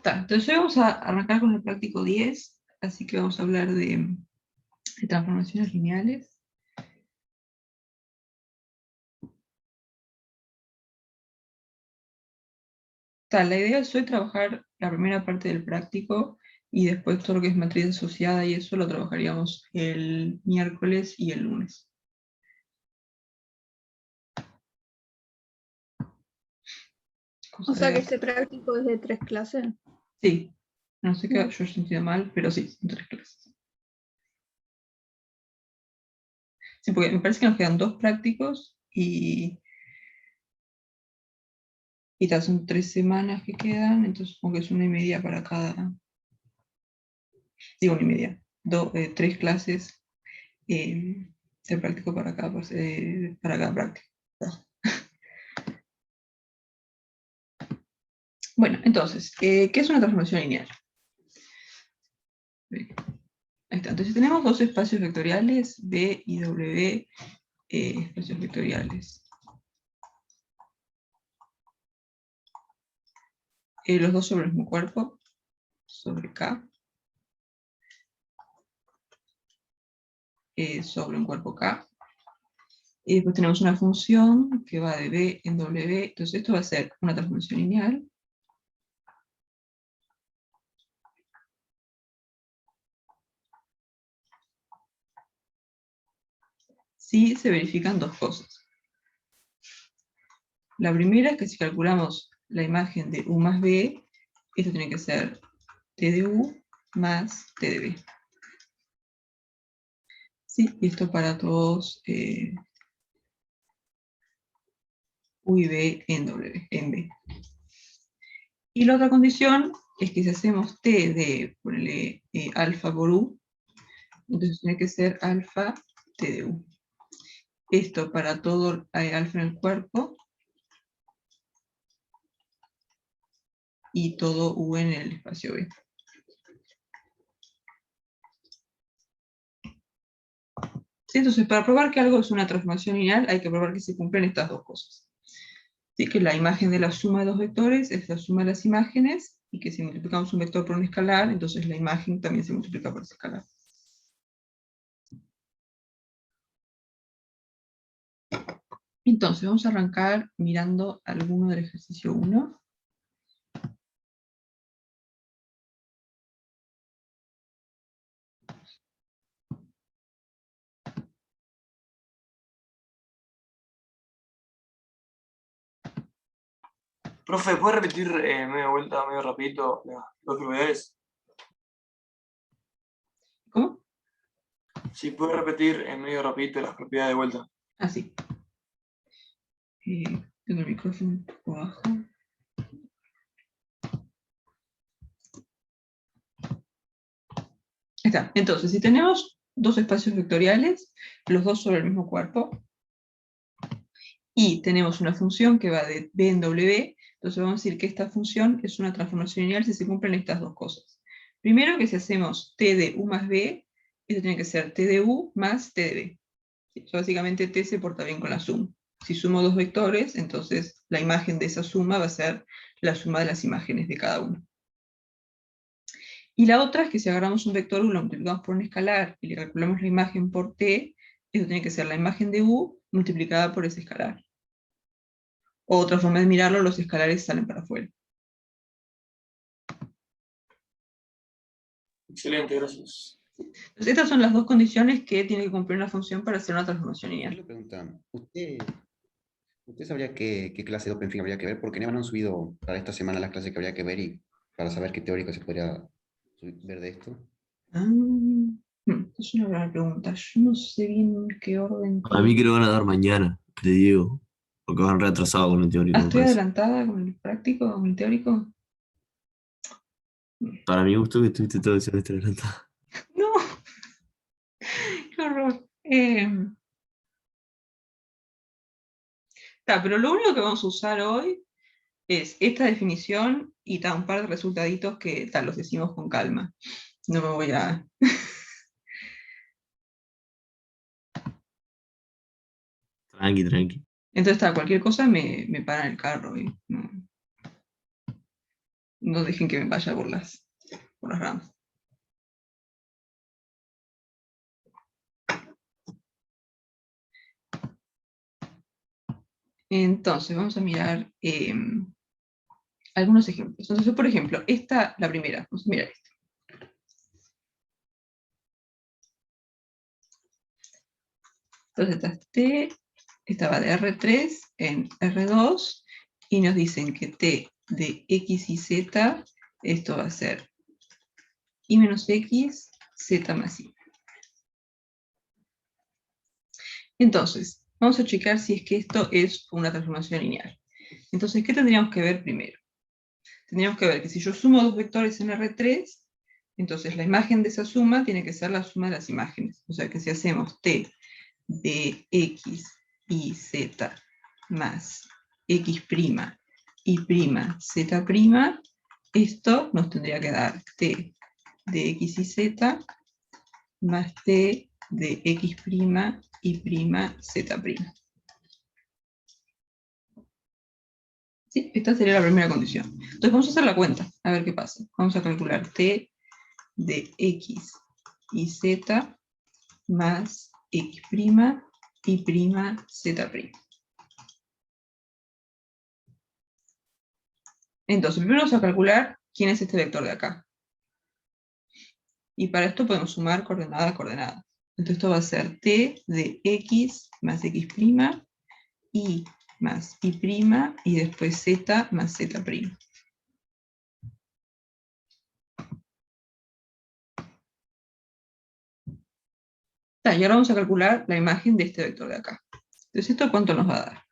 Entonces hoy vamos a arrancar con el práctico 10, así que vamos a hablar de transformaciones lineales. La idea es hoy trabajar la primera parte del práctico y después todo lo que es matriz asociada y eso lo trabajaríamos el miércoles y el lunes. O sea que este práctico es de 3 clases. Sí, no sé qué yo he sentido mal, pero sí, son 3 clases. Sí, porque me parece que nos quedan 2 prácticos y son 3 semanas que quedan, entonces supongo que es 1:30 para cada. Digo 1:30. 3 clases de práctico para cada práctico. Bueno, entonces, ¿qué es una transformación lineal? Ahí está. Entonces tenemos dos espacios vectoriales, B y W, espacios vectoriales. Los dos sobre el mismo cuerpo, sobre K, sobre un cuerpo K. Y después tenemos una función que va de B en W, entonces esto va a ser una transformación lineal. Si se verifican dos cosas. La primera es que si calculamos la imagen de U más B, esto tiene que ser T de U más T de B. Sí, y esto para todos U y B en W, en B. Y la otra condición es que si hacemos T de, ponele, alfa por U, entonces tiene que ser alfa T de U. Esto para todo alfa en el cuerpo y todo U en el espacio B. ¿Sí? Entonces, para probar que algo es una transformación lineal, hay que probar que se cumplen estas dos cosas. ¿Sí? Que la imagen de la suma de dos vectores es la suma de las imágenes, y que si multiplicamos un vector por un escalar, entonces la imagen también se multiplica por ese escalar. Entonces, vamos a arrancar mirando alguno del ejercicio 1. Profe, ¿puede repetir medio vuelta, medio rapidito las propiedades? ¿Cómo? Sí, puede repetir medio rapidito las propiedades de vuelta. Ah, sí. Tengo el micrófono un poco bajo. Ahí está. Entonces, si tenemos dos espacios vectoriales, los dos sobre el mismo cuerpo, y tenemos una función que va de B en W, entonces vamos a decir que esta función es una transformación lineal si se cumplen estas dos cosas. Primero, que si hacemos T de U más B, esto tiene que ser T de U más T de B. ¿Sí? Básicamente T se porta bien con la suma. Si sumo dos vectores, entonces la imagen de esa suma va a ser la suma de las imágenes de cada uno. Y la otra es que si agarramos un vector U, lo multiplicamos por un escalar y le calculamos la imagen por T, eso tiene que ser la imagen de U multiplicada por ese escalar. O otra forma de mirarlo, los escalares salen para afuera. Excelente, gracias. Entonces, estas son las dos condiciones que tiene que cumplir una función para hacer una transformación lineal. Le preguntan, ¿usted sabría qué clase de OpenFig habría que ver? Porque no han subido para esta semana las clases que habría que ver y para saber qué teórico se podría ver de esto. Es una buena pregunta. Yo no sé bien qué orden. A mí creo que van a dar mañana, te digo. Porque van retrasados con el teórico. Ah, estoy adelantada con el práctico, con el teórico. Para mi gusto que estuviste todo el semestre adelantado. No, qué horror. Pero lo único que vamos a usar hoy es esta definición y un par de resultaditos que los decimos con calma. No me voy a... Tranqui. Entonces, cualquier cosa me para el carro. No no dejen que me vaya por las ramas. Entonces, vamos a mirar algunos ejemplos. Entonces, por ejemplo, la primera, vamos a mirar esta. Entonces, esta es T, esta va de R3 en R2, y nos dicen que T de X y Z, esto va a ser Y menos X, Z más Y. Entonces, vamos a checar si es que esto es una transformación lineal. Entonces, ¿qué tendríamos que ver primero? Tendríamos que ver que si yo sumo dos vectores en R3, entonces la imagen de esa suma tiene que ser la suma de las imágenes. O sea que si hacemos T de X y Z más X' y Z', esto nos tendría que dar T de X y Z más T de X' y Z'. ¿Sí? Esta sería la primera condición. Entonces vamos a hacer la cuenta, a ver qué pasa. Vamos a calcular T de X y Z más X' y Z'. Entonces, primero vamos a calcular quién es este vector de acá. Y para esto podemos sumar coordenada a coordenada. Entonces esto va a ser T de X más X', Y más Y', y después Z más Z'. Y ahora vamos a calcular la imagen de este vector de acá. Entonces, ¿esto cuánto nos va a dar?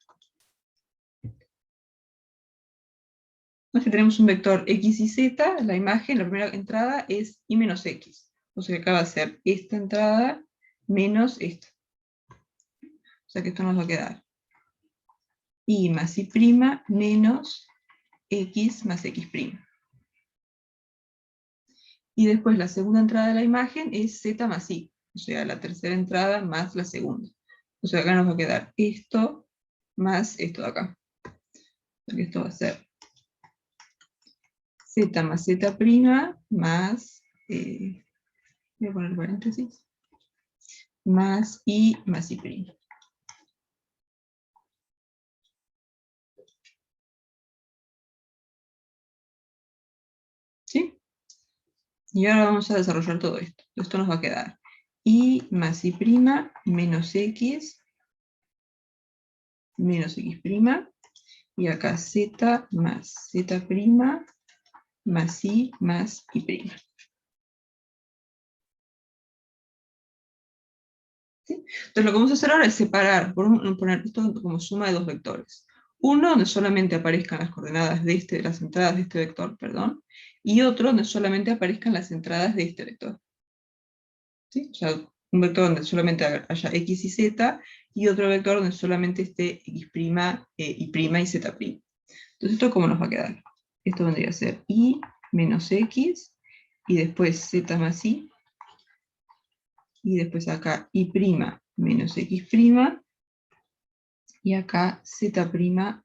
Entonces tenemos un vector X y Z, la imagen, la primera entrada es Y menos X. O sea que acá va a ser esta entrada menos esta. O sea que esto nos va a quedar Y más Y' menos X más X'. Y después la segunda entrada de la imagen es Z más Y. O sea, la tercera entrada más la segunda. O sea, acá nos va a quedar esto más esto de acá. Porque esto va a ser Z más Z' más, voy a poner paréntesis, más Y más Y'. ¿Sí? Y ahora vamos a desarrollar todo esto. Esto nos va a quedar Y más Y' menos X menos X', y acá Z más Z' más Y más Y'. ¿Sí? Entonces lo que vamos a hacer ahora es separar, poner esto como suma de dos vectores. Uno donde solamente aparezcan las coordenadas de las entradas de este vector, perdón, y otro donde solamente aparezcan las entradas de este vector. ¿Sí? O sea, un vector donde solamente haya X y Z, y otro vector donde solamente esté X', Y' y Z'. Entonces, ¿esto cómo nos va a quedar? Esto vendría a ser Y menos X, y después Z más Y, y después acá Y' menos X', y acá Z'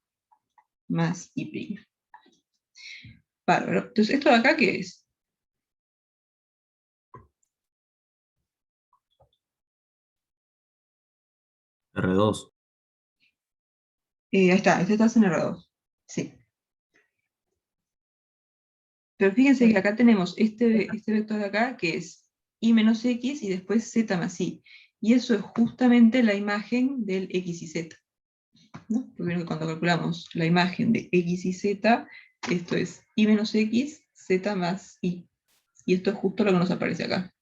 más Y'. Bárbaro. Entonces, ¿esto de acá qué es? R2. Ahí está, este está en R2. Sí. Pero fíjense que acá tenemos este vector de acá, que es Y menos X, y después Z más Y. Y eso es justamente la imagen del X y Z. ¿No? Porque cuando calculamos la imagen de X y Z, esto es Y menos X, Z más Y. Y esto es justo lo que nos aparece acá.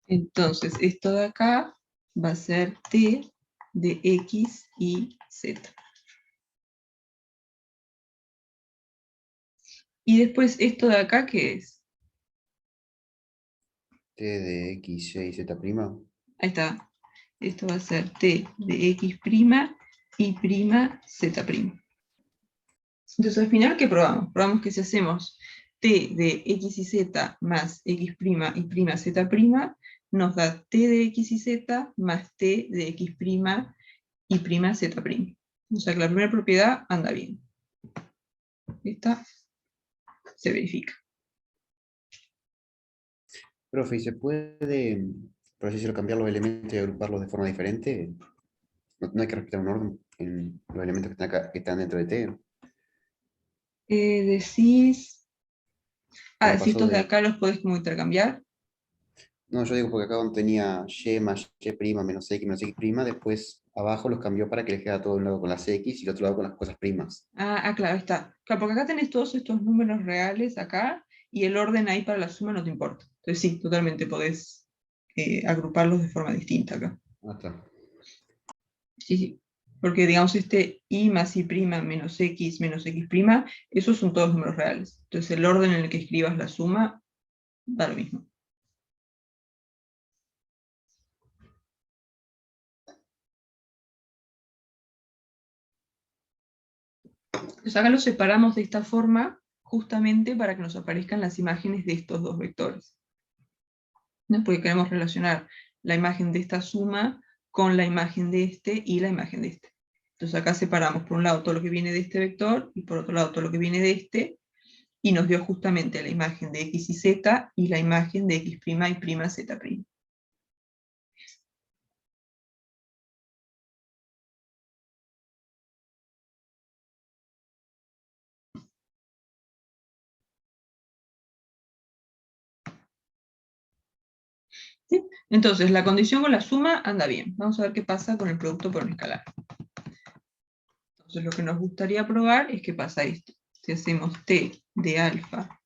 Entonces, esto de acá va a ser T de X y Z. Y después, esto de acá, ¿qué es? T de X, Y, Z'. Ahí está. Esto va a ser T de X' y Z'. Entonces, al final, ¿qué probamos? Probamos que si hacemos T de X y Z más X' y Z', nos da T de X y Z más T de X' y Z'. O sea que la primera propiedad anda bien. Esta se verifica. Profe, ¿y se puede, por así decirlo, cambiar los elementos y agruparlos de forma diferente? No hay que respetar un orden en los elementos que están acá, que están dentro de T. Decís... Ah, Como decís pasó estos de de... acá los podés como intercambiar. No, yo digo porque acá donde tenía y más y menos x prima, después abajo los cambió para que les quede todo un lado con las x y el otro lado con las cosas primas. Claro, ahí está. Claro, porque acá tenés todos estos números reales acá, y el orden ahí para la suma no te importa. Entonces sí, totalmente podés agruparlos de forma distinta acá. Ah, está. Sí, sí. Porque digamos este y más y prima menos x prima, esos son todos números reales. Entonces el orden en el que escribas la suma da lo mismo. Entonces acá los separamos de esta forma justamente para que nos aparezcan las imágenes de estos dos vectores, ¿no? Porque queremos relacionar la imagen de esta suma con la imagen de este y la imagen de este. Entonces acá separamos por un lado todo lo que viene de este vector y por otro lado todo lo que viene de este, y nos dio justamente la imagen de x y z y la imagen de x' y prima z'. ¿Sí? Entonces, la condición con la suma anda bien. Vamos a ver qué pasa con el producto por un escalar. Entonces, lo que nos gustaría probar es qué pasa esto. Si hacemos t de alfa,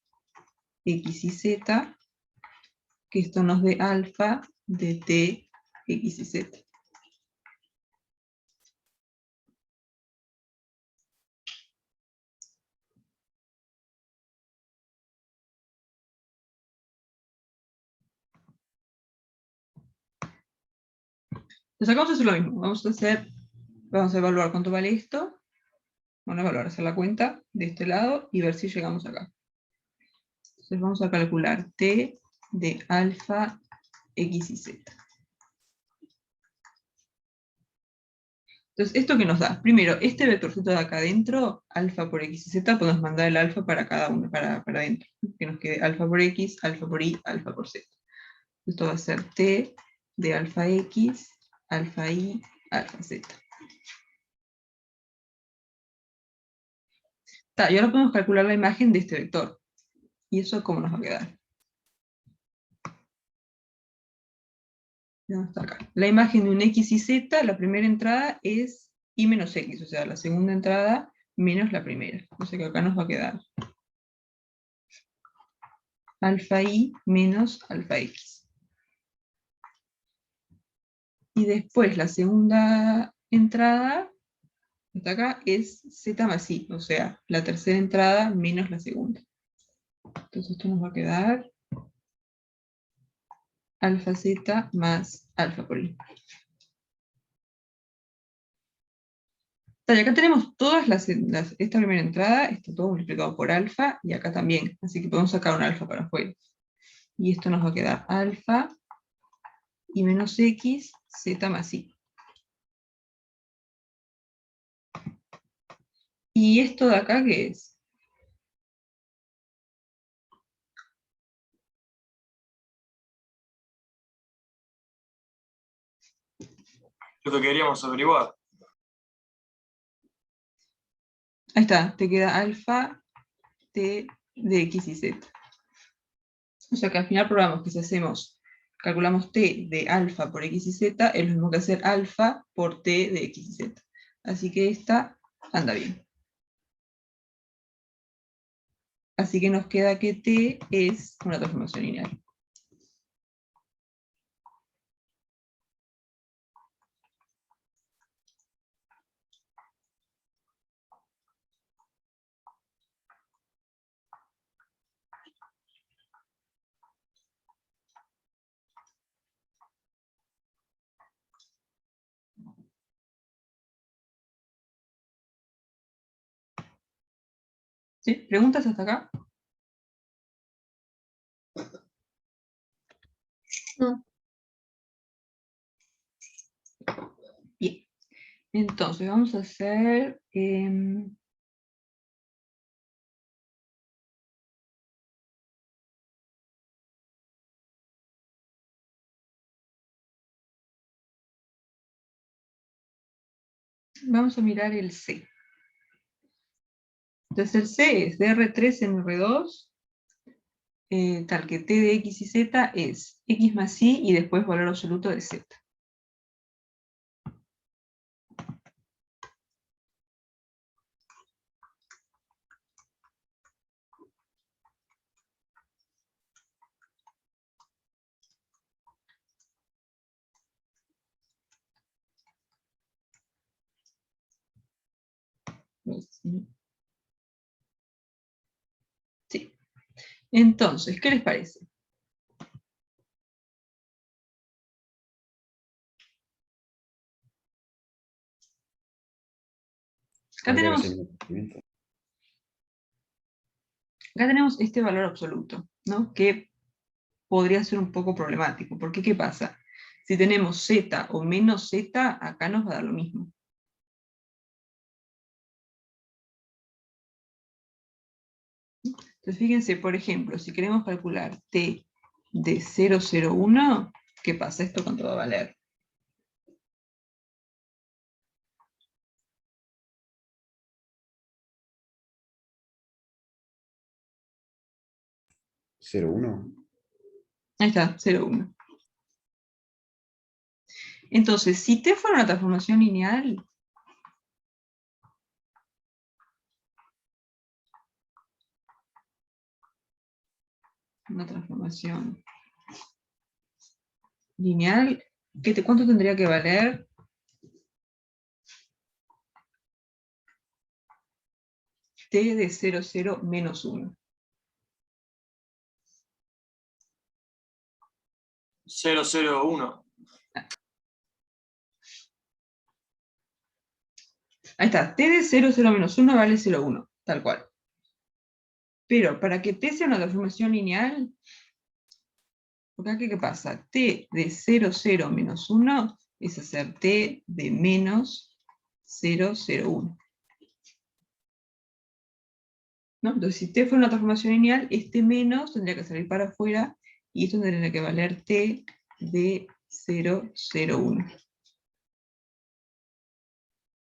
x y z, que esto nos dé alfa de t, x y z. Entonces, acá vamos a hacer lo mismo. Vamos a evaluar cuánto vale esto. Bueno, evaluar, hacer la cuenta de este lado y ver si llegamos acá. Entonces vamos a calcular t de alfa, x y z. Entonces, ¿esto qué nos da? Primero, este vectorcito de acá adentro, alfa por x y z, podemos mandar el alfa para cada uno, para adentro. Que nos quede alfa por x, alfa por y, alfa por z. Esto va a ser t de alfa x, alfa y, alfa z. Y ahora podemos calcular la imagen de este vector. ¿Y eso cómo nos va a quedar? Hasta acá. La imagen de un x y z, la primera entrada es y menos x, o sea, la segunda entrada menos la primera. O sea que acá nos va a quedar alfa y menos alfa x. Y después la segunda entrada, hasta acá, es z más i, o sea, la tercera entrada menos la segunda. Entonces esto nos va a quedar alfa z más alfa por i. Y acá tenemos todas esta primera entrada, está todo multiplicado por alfa, y acá también, así que podemos sacar un alfa para afuera. Y esto nos va a quedar alfa y menos x, z más i. ¿Y esto de acá qué es? Lo que queríamos averiguar. Ahí está, te queda alfa t de x y z. O sea que al final probamos que si calculamos t de alfa por x y z, es lo mismo que hacer alfa por t de x y z. Así que esta anda bien. Así que nos queda que t es una transformación lineal. ¿Sí? ¿Preguntas hasta acá? No. Bien. Entonces, vamos a hacer... vamos a mirar el C. Entonces el C es de R3 en R2, tal que T de X y Z es X más Y y después valor absoluto de Z. Sí. Entonces, ¿qué les parece? Acá Habría que tenemos, hacer un procedimiento. acá tenemos este valor absoluto, ¿no? Que podría ser un poco problemático, porque ¿qué pasa? Si tenemos Z o menos Z, acá nos va a dar lo mismo. Entonces fíjense, por ejemplo, si queremos calcular T de 0,01, ¿qué pasa? ¿Esto cuánto va a valer? ¿0,1? Ahí está, 0,1. Entonces, si T fuera una transformación lineal, una transformación lineal, ¿cuánto tendría que valer? T de 0,0 menos 1. 001. Ahí está, T de 0,0 menos 1 vale 0,1, tal cual. Pero para que T sea una transformación lineal, porque aquí ¿qué pasa? T de 0,0 menos 1 es hacer T de menos 0,01. ¿No? Entonces, si T fuera una transformación lineal, este menos tendría que salir para afuera, y esto tendría que valer T de 0,01.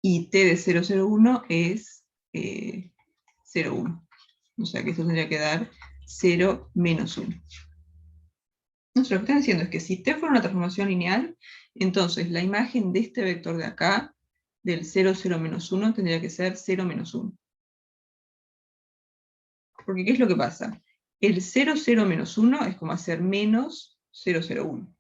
Y T de 0,01 es 0,1. O sea que esto tendría que dar 0 menos 1. Entonces, lo que están diciendo es que si T fuera una transformación lineal, entonces la imagen de este vector de acá, del 0, 0, menos 1, tendría que ser 0, menos 1. Porque ¿qué es lo que pasa? El 0, 0, menos 1 es como hacer menos 0, 0, 1.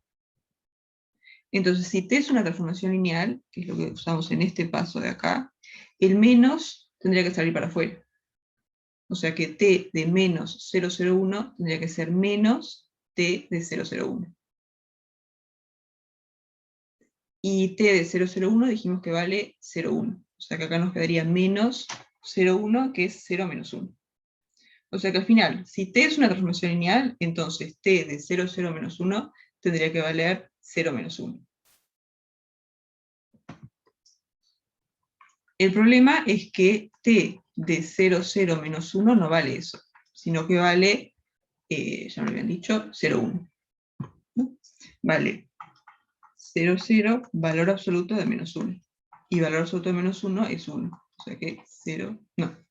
Entonces, si T es una transformación lineal, que es lo que usamos en este paso de acá, el menos tendría que salir para afuera. O sea que T de menos 0,01 tendría que ser menos T de 0,01. Y T de 0,01 dijimos que vale 0,1. O sea que acá nos quedaría menos 0,1, que es 0 menos 1. O sea que al final, si T es una transformación lineal, entonces T de 0,0 menos 1 tendría que valer 0 menos 1. El problema es que T de 0,0 menos 1 no vale eso, sino que vale, ya me lo habían dicho, 0,1. ¿No? Vale 0,0, valor absoluto de menos 1. Y valor absoluto de menos 1 es 1. O sea que 0, no,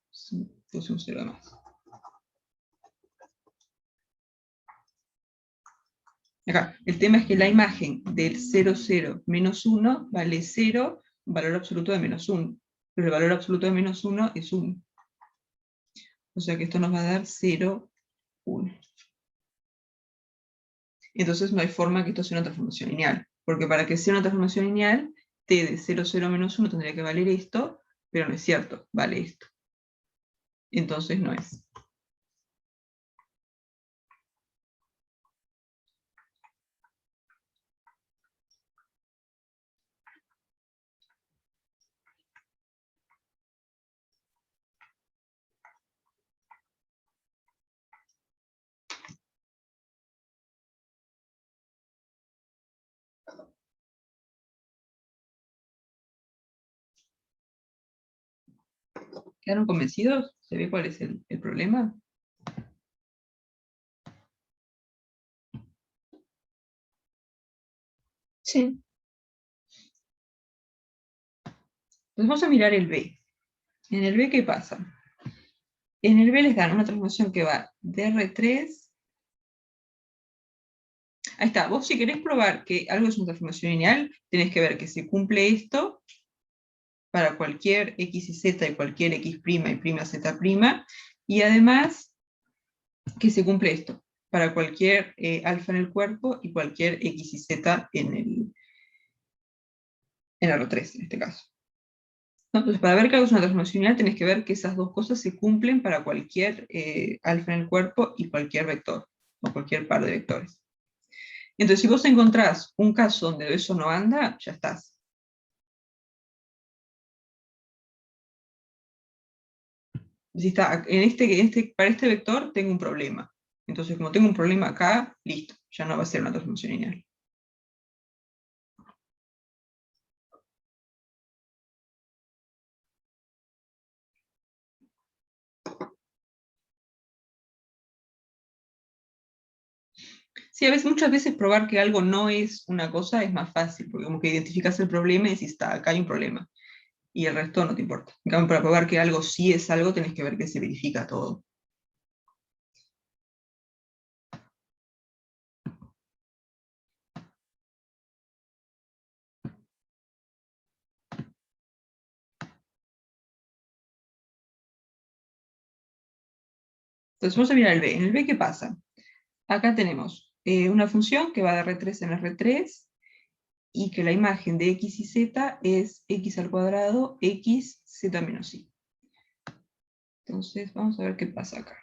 puse un 0 más. Acá, el tema es que la imagen del 0,0 menos 1 vale 0, valor absoluto de menos 1. Pero el valor absoluto de menos 1 es 1. O sea que esto nos va a dar 0, 1. Entonces no hay forma que esto sea una transformación lineal. Porque para que sea una transformación lineal, T de 0,0 menos 1 tendría que valer esto, pero no es cierto, vale esto. Entonces no es. ¿Quedaron convencidos? ¿Se ve cuál es el problema? Sí. Entonces vamos a mirar el B. En el B, ¿qué pasa? En el B les dan una transformación que va de R3. Ahí está, vos si querés probar que algo es una transformación lineal, tenés que ver que se cumple esto para cualquier x y z y cualquier x' y prima z', y además que se cumple esto para cualquier alfa en el cuerpo y cualquier x y z en R3 en este caso. ¿No? Entonces, para ver que algo es una transformación lineal, tenés que ver que esas dos cosas se cumplen para cualquier alfa en el cuerpo y cualquier vector, o cualquier par de vectores. Entonces, si vos encontrás un caso donde eso no anda, ya estás. Si está, para este vector tengo un problema. Entonces, como tengo un problema acá, listo, ya no va a ser una transformación lineal. Sí, muchas veces probar que algo no es una cosa es más fácil, porque como que identificas el problema y decís, está, acá hay un problema. Y el resto no te importa. En cambio, para probar que algo sí es algo, tenés que ver que se verifica todo. Entonces vamos a mirar el B. En el B, ¿qué pasa? Acá tenemos una función que va de R3 en R3, y que la imagen de x y z es x al cuadrado, x, z menos i. Entonces, vamos a ver qué pasa acá.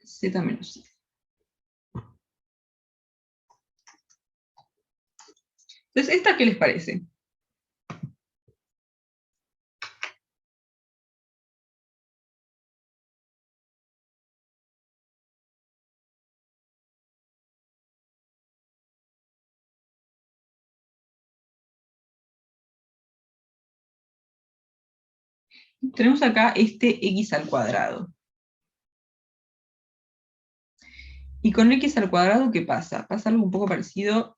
Z menos i. Entonces, ¿esta qué les parece? Tenemos acá este x al cuadrado. Y con x al cuadrado, ¿qué pasa? Pasa algo un poco parecido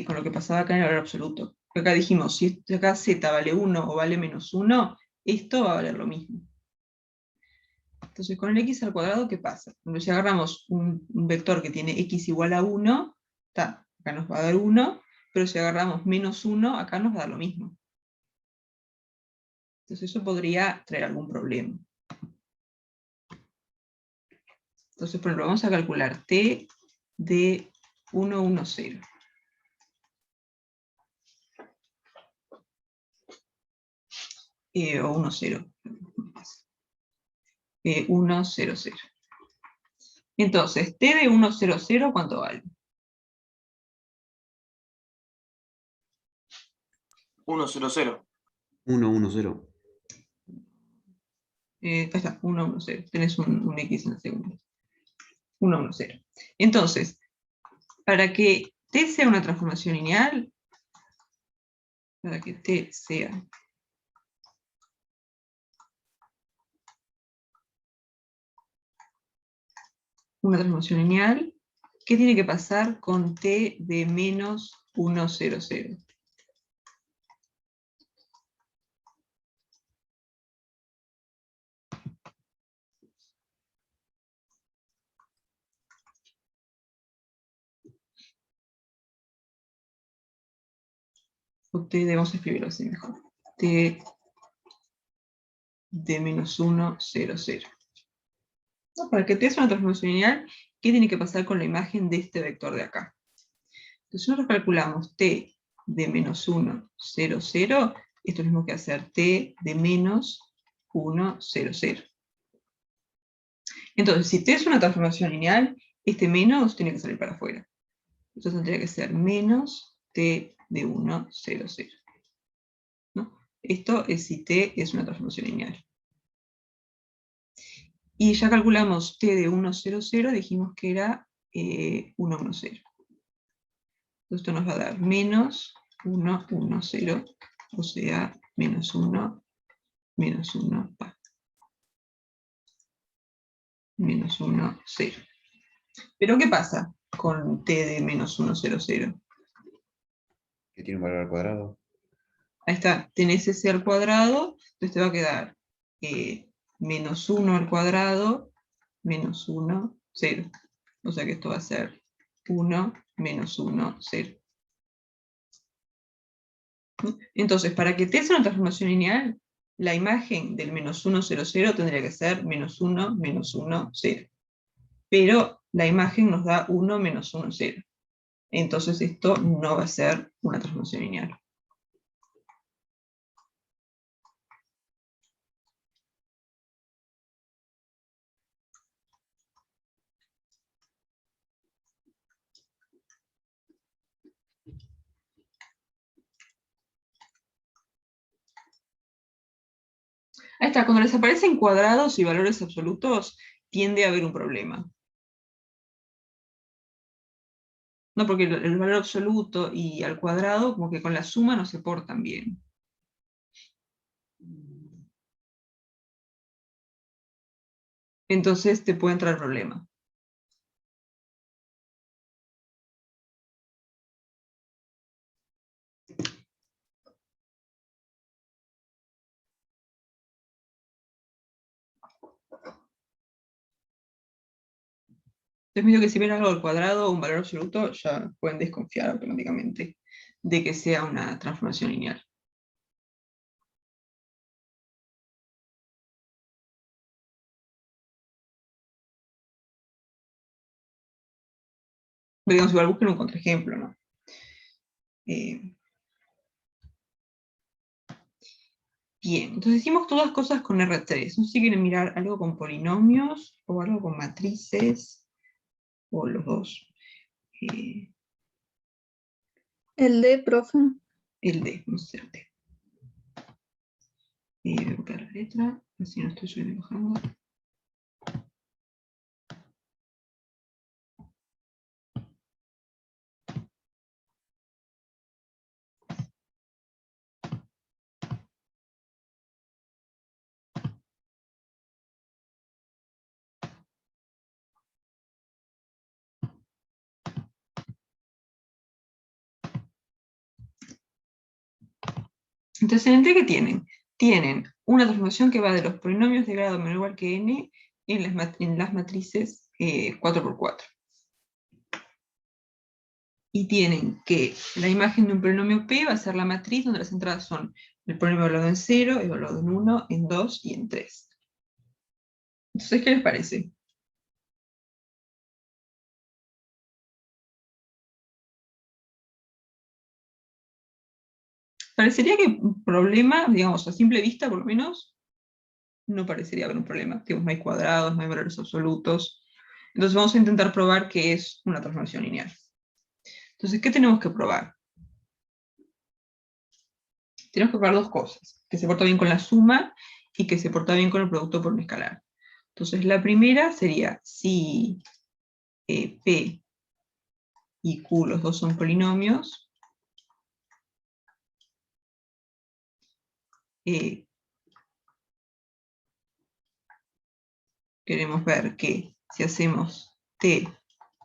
con lo que pasaba acá en el valor absoluto. Acá dijimos, si acá z vale 1 o vale menos 1, esto va a valer lo mismo. Entonces, con el x al cuadrado, ¿qué pasa? Cuando si agarramos un vector que tiene x igual a 1, acá nos va a dar 1, pero si agarramos menos 1, acá nos va a dar lo mismo. Entonces eso podría traer algún problema. Entonces, por ejemplo, vamos a calcular t de 1, 1, 0. O 1, 0. 1, 0, 0. Entonces, t de 1, 0, 0, ¿cuánto vale? 1, 0, 0. 1, 1, 0. Acá está, 1, 1, 0. Tenés un x en la segunda. 1, 1, 0. Entonces, para que t sea una transformación lineal, para que t sea una transformación lineal, ¿qué tiene que pasar con t de menos 1, 0, 0? O t, debemos escribirlo así mejor. T de menos 1, 0, 0. ¿No? Para que t sea una transformación lineal, ¿qué tiene que pasar con la imagen de este vector de acá? Entonces nosotros calculamos t de menos 1, 0, 0, esto es lo mismo que hacer t de menos 1, 0, 0. Entonces, si t es una transformación lineal, este menos tiene que salir para afuera. Entonces tendría que ser menos t de 1, 0, 0. ¿No? Esto es si t es una transformación lineal. Y ya calculamos t de 1, 0, 0, dijimos que era 1, 1, 0. Entonces esto nos va a dar menos 1, 1, 0, o sea, menos 1, menos 1, menos 1, 0. Pero ¿qué pasa con t de menos 1, 0, 0? Que tiene un valor al cuadrado. Ahí está, tenés ese al cuadrado, entonces te va a quedar menos 1 al cuadrado, menos 1, 0. O sea que esto va a ser 1, menos 1, 0. Entonces, para que t sea una transformación lineal, la imagen del menos 1, 0, 0 tendría que ser menos 1, menos 1, 0. Pero la imagen nos da 1, menos 1, 0. Entonces esto no va a ser una transformación lineal. Ahí está, cuando les aparecen cuadrados y valores absolutos, tiende a haber un problema. No, porque el valor absoluto y al cuadrado, como que con la suma no se portan bien. Entonces te puede entrar problema. Es medio que si ven algo al cuadrado o un valor absoluto, ya pueden desconfiar automáticamente de que sea una transformación lineal. Pero digamos, igual busquen un contraejemplo, ¿no? Bien, entonces hicimos todas cosas con R3. No sé si quieren mirar algo con polinomios o algo con matrices, o los dos. El D, profe. El D, no sé el D. Voy a buscar la letra, así no estoy yo dibujando. Entonces, en el D, ¿qué tienen? Tienen una transformación que va de los polinomios de grado menor o igual que n en las matrices 4×4. Y tienen que la imagen de un polinomio P va a ser la matriz donde las entradas son el polinomio evaluado en 0, evaluado en 1, en 2 y en 3. Entonces, ¿qué les parece? Parecería que un problema, digamos, a simple vista por lo menos, no parecería haber un problema. Digamos, no hay cuadrados, no hay valores absolutos. Entonces vamos a intentar probar que es una transformación lineal. Entonces, ¿qué tenemos que probar? Tenemos que probar dos cosas. Que se porta bien con la suma y que se porta bien con el producto por un escalar. Entonces, la primera sería si P y Q, los dos son polinomios, queremos ver que si hacemos T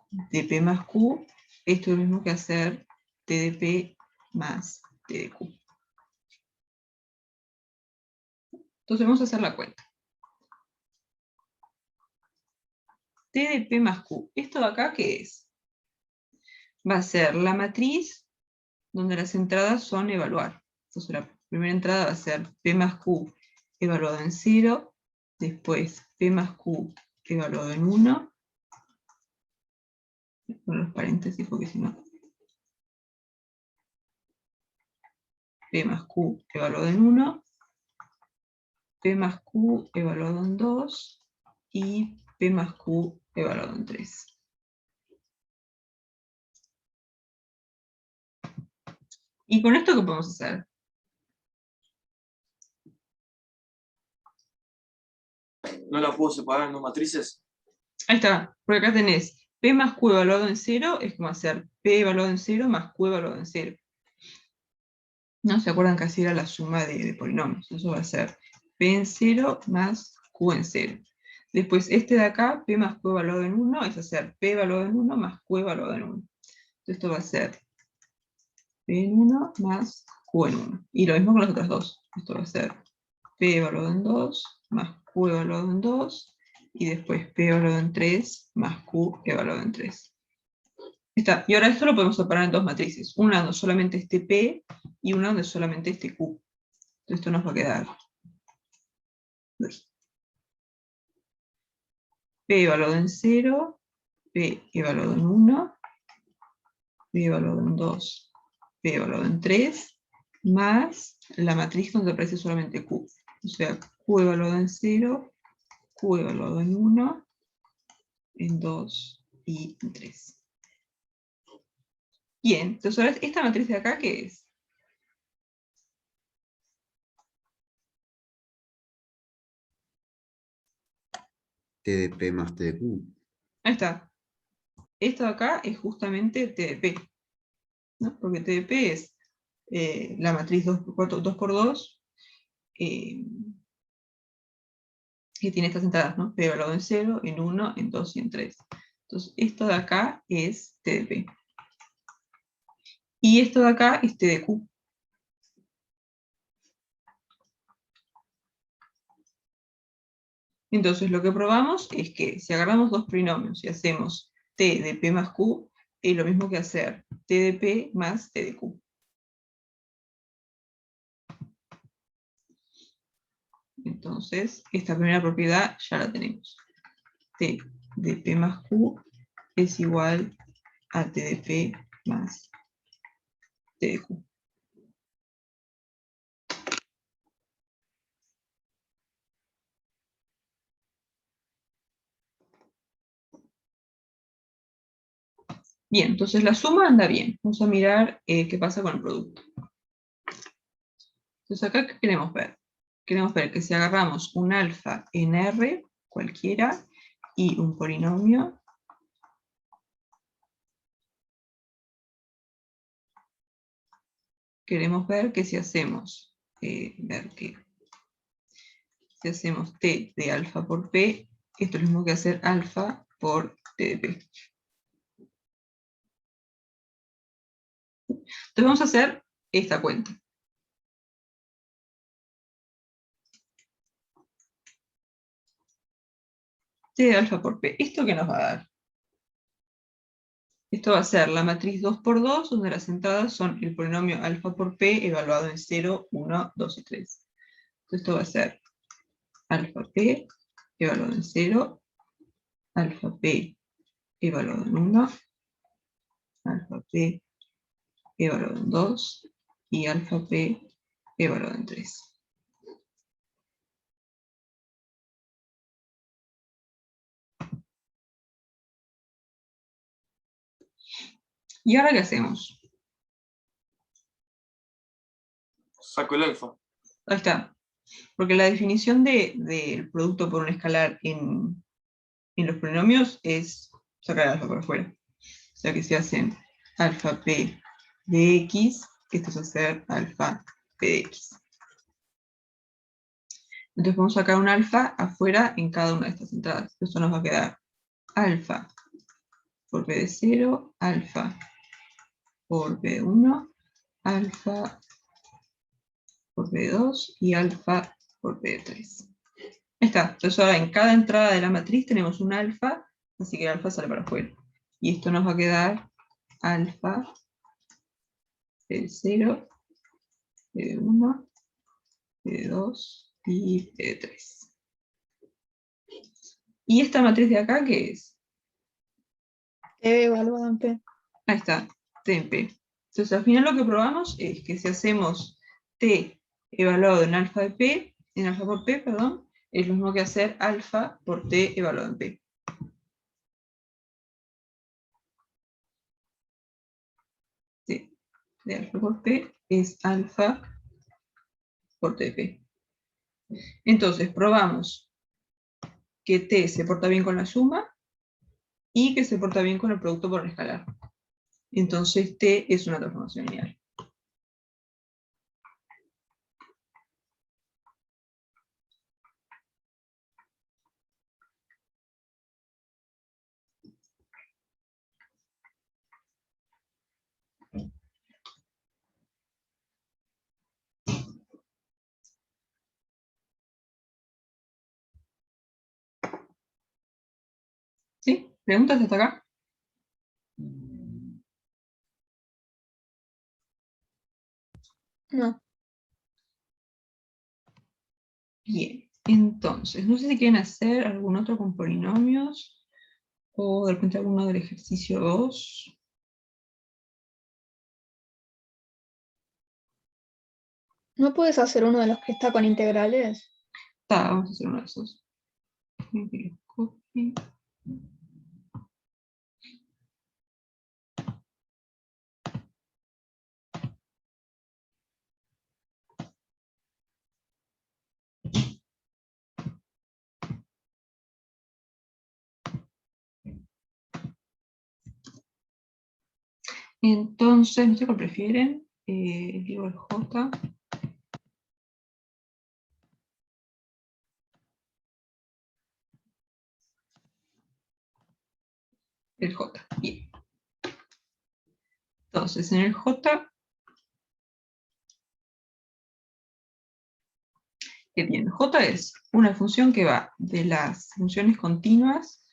de P más Q, esto es lo mismo que hacer T de P más T de Q. Entonces vamos a hacer la cuenta. T de P más Q. ¿Esto de acá qué es? Va a ser la matriz donde las entradas son evaluar. Entonces la primera entrada va a ser P más Q evaluado en 0, después P más Q evaluado en 1, con los paréntesis porque si no, P más Q evaluado en 1, P más Q evaluado en 2 y P más Q evaluado en 3. ¿Y con esto qué podemos hacer? ¿No la puedo separar en dos matrices? Ahí está, porque acá tenés P más Q evaluado en 0, es como hacer P evaluado en 0 más Q evaluado en 0. ¿No? ¿Se acuerdan que así era la suma de polinomios? Eso va a ser P en 0 más Q en 0. Después este de acá, P más Q evaluado en 1, es hacer P evaluado en 1 más Q evaluado en 1. Entonces esto va a ser P en 1 más Q en 1. Y lo mismo con las otras dos. Esto va a ser P evaluado en 2 más Q evaluado en 2. Y después P evaluado en 3 más Q evaluado en 3. Está. Y ahora esto lo podemos separar en dos matrices. Una donde solamente esté P y una donde solamente esté Q. Entonces esto nos va a quedar P evaluado en 0, P evaluado en 1, P evaluado en 2, P evaluado en 3, más la matriz donde aparece solamente Q. O sea, Q evaluado en 0, Q evaluado en 1, en 2 y en 3. Bien, entonces ahora esta matriz de acá, ¿qué es? T de P más T de Q. Ahí está. Esto de acá es justamente T de P, ¿no? Porque T de P es la matriz 2 por 2, que tiene estas entradas, ¿no? P evaluado en 0, en 1, en 2 y en 3. Entonces, esto de acá es T de P. Y esto de acá es T de Q. Entonces, lo que probamos es que si agarramos dos polinomios y hacemos T de P más Q, es lo mismo que hacer T de P más T de Q. Entonces, esta primera propiedad ya la tenemos. T de P más Q es igual a T de P más T de Q. Bien, entonces la suma anda bien. Vamos a mirar qué pasa con el producto. Entonces acá, ¿qué queremos ver? Queremos ver que si agarramos un alfa en R, cualquiera, y un polinomio, queremos ver que si hacemos, si hacemos T de alfa por P, esto es lo mismo que hacer alfa por T de P. Entonces vamos a hacer esta cuenta. T de alfa por P. ¿Esto qué nos va a dar? Esto va a ser la matriz 2 por 2, donde las entradas son el polinomio alfa por P evaluado en 0, 1, 2 y 3. Entonces esto va a ser alfa P evaluado en 0, alfa P evaluado en 1, alfa P evaluado en 2 y alfa P evaluado en 3. ¿Y ahora qué hacemos? Saco el alfa. Ahí está. Porque la definición del producto por un escalar en los polinomios es sacar alfa por afuera. O sea que se hacen alfa P de X, esto es hacer alfa P de X. Entonces vamos a sacar un alfa afuera en cada una de estas entradas. Esto nos va a quedar alfa por P de 0, alfa por P de 1, alfa por P de 2 y alfa por P de 3. Ahí está. Entonces ahora en cada entrada de la matriz tenemos un alfa, así que el alfa sale para afuera. Y esto nos va a quedar alfa P de 0, P de 1, P de 2 y P de 3. ¿Y esta matriz de acá qué es? T evaluado en P. Ahí está, T en P. Entonces al final lo que probamos es que si hacemos T evaluado en alfa de P, en alfa por P, perdón, es lo mismo que hacer alfa por T evaluado en P. Sí, de alfa por P es alfa por TP. Entonces, probamos que T se porta bien con la suma y que se porta bien con el producto por escalar. Entonces, T es una transformación lineal. ¿Sí? ¿Preguntas hasta acá? No. Bien, entonces, no sé si quieren hacer algún otro con polinomios, o de repente alguno del ejercicio 2. ¿No puedes hacer uno de los que está con integrales? Vamos a hacer uno de esos. Copy. Entonces, no sé cuál prefieren. Digo el J. El J. Bien. Entonces, en el J, ¿qué tiene? J es una función que va de las funciones continuas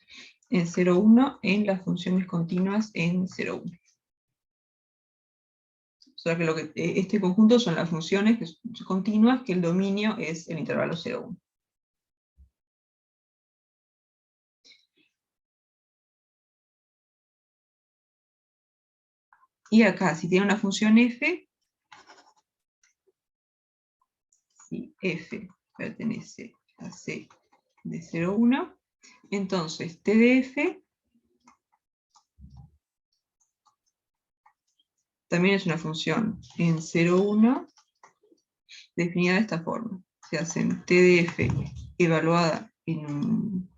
en 0,1 en las funciones continuas en 0,1. O sea que, este conjunto son las funciones que son continuas, que el dominio es el intervalo 0,1. Y acá, si tiene una función f, si f pertenece a C de 0,1, entonces T de f también es una función en 0,1 definida de esta forma. Se hace T de f evaluada en un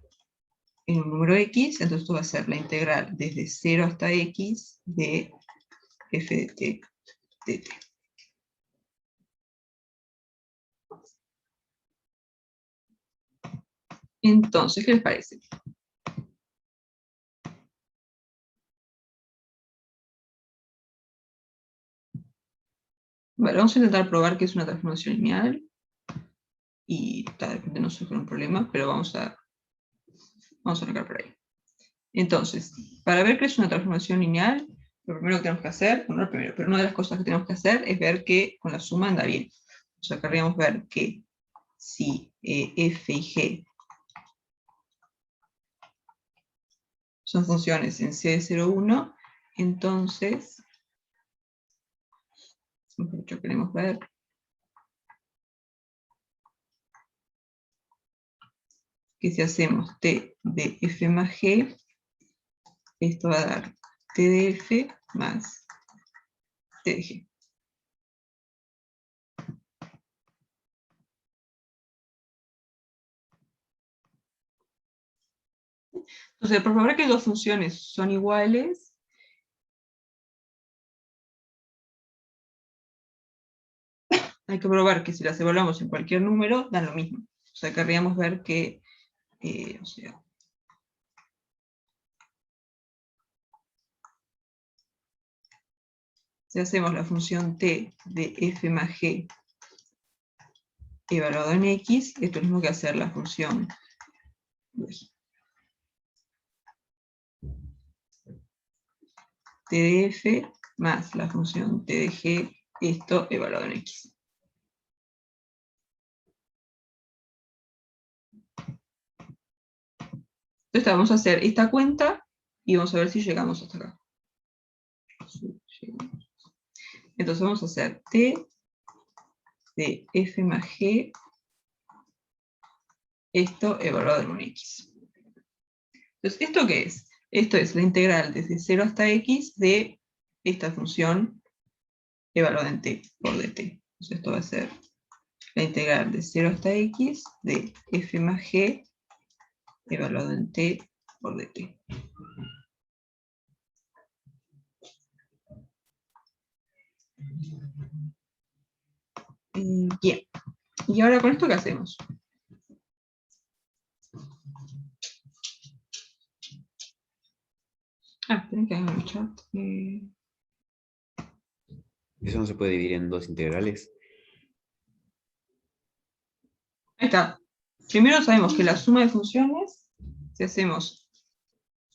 número x, entonces esto va a ser la integral desde 0 hasta x de f de t de t. Entonces, ¿qué les parece? Vale, vamos a intentar probar que es una transformación lineal. Y de repente no surge un problema, pero vamos a arrancar por ahí. Entonces, para ver que es una transformación lineal, lo primero que tenemos que hacer, bueno, no lo primero, pero una de las cosas que tenemos que hacer es ver que con la suma anda bien. O sea, querríamos ver que si f y g son funciones en C de 0,1, entonces, mejor dicho, queremos ver que si hacemos t de f más g, esto va a dar t de f más t de g. Entonces, por probar que dos funciones son iguales, hay que probar que si las evaluamos en cualquier número, dan lo mismo. O sea, querríamos ver que, si hacemos la función t de f más g evaluado en x, esto es lo mismo que hacer la función t de f más la función t de g, esto evaluado en x. Entonces vamos a hacer esta cuenta y vamos a ver si llegamos hasta acá. Entonces vamos a hacer t de f más g, esto evaluado en un x. Entonces, ¿esto qué es? Esto es la integral desde 0 hasta x de esta función evaluado en t por dt. Entonces esto va a ser la integral de 0 hasta x de f más g evaluado en t por dt. Bien. Y ahora con esto, ¿qué hacemos? Tienen que hacer el chat. Eso no se puede dividir en dos integrales. Ahí está. Primero sabemos que la suma de funciones, si hacemos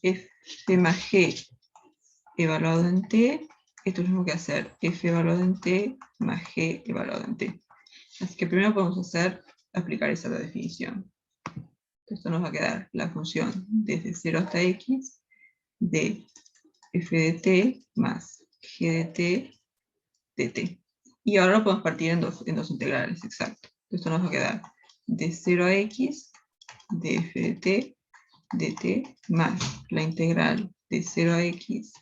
f más g evaluado en t, esto es lo mismo que hacer f evaluado en t más g evaluado en t. Así que primero podemos aplicar esa definición. Esto nos va a quedar la función desde 0 hasta x de f de t más g de t de t. Y ahora lo podemos partir en dos integrales, exacto. Esto nos va a quedar de 0 a x de f de t dt más la integral de 0 a x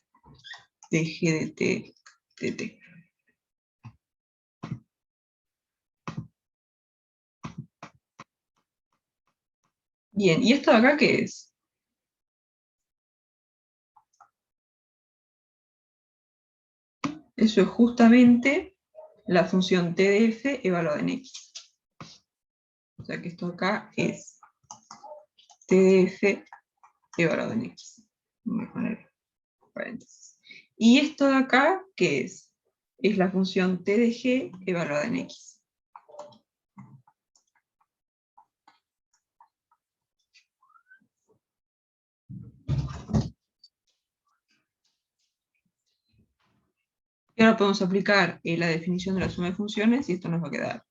de g de t dt. Bien, ¿y esto de acá qué es? Eso es justamente la función t de f evaluada en x. O sea que esto acá es t de f evaluado en x. Voy a poner paréntesis. ¿Y esto de acá qué es? Es la función t de g evaluada en x. Y ahora podemos aplicar la definición de la suma de funciones y esto nos va a quedar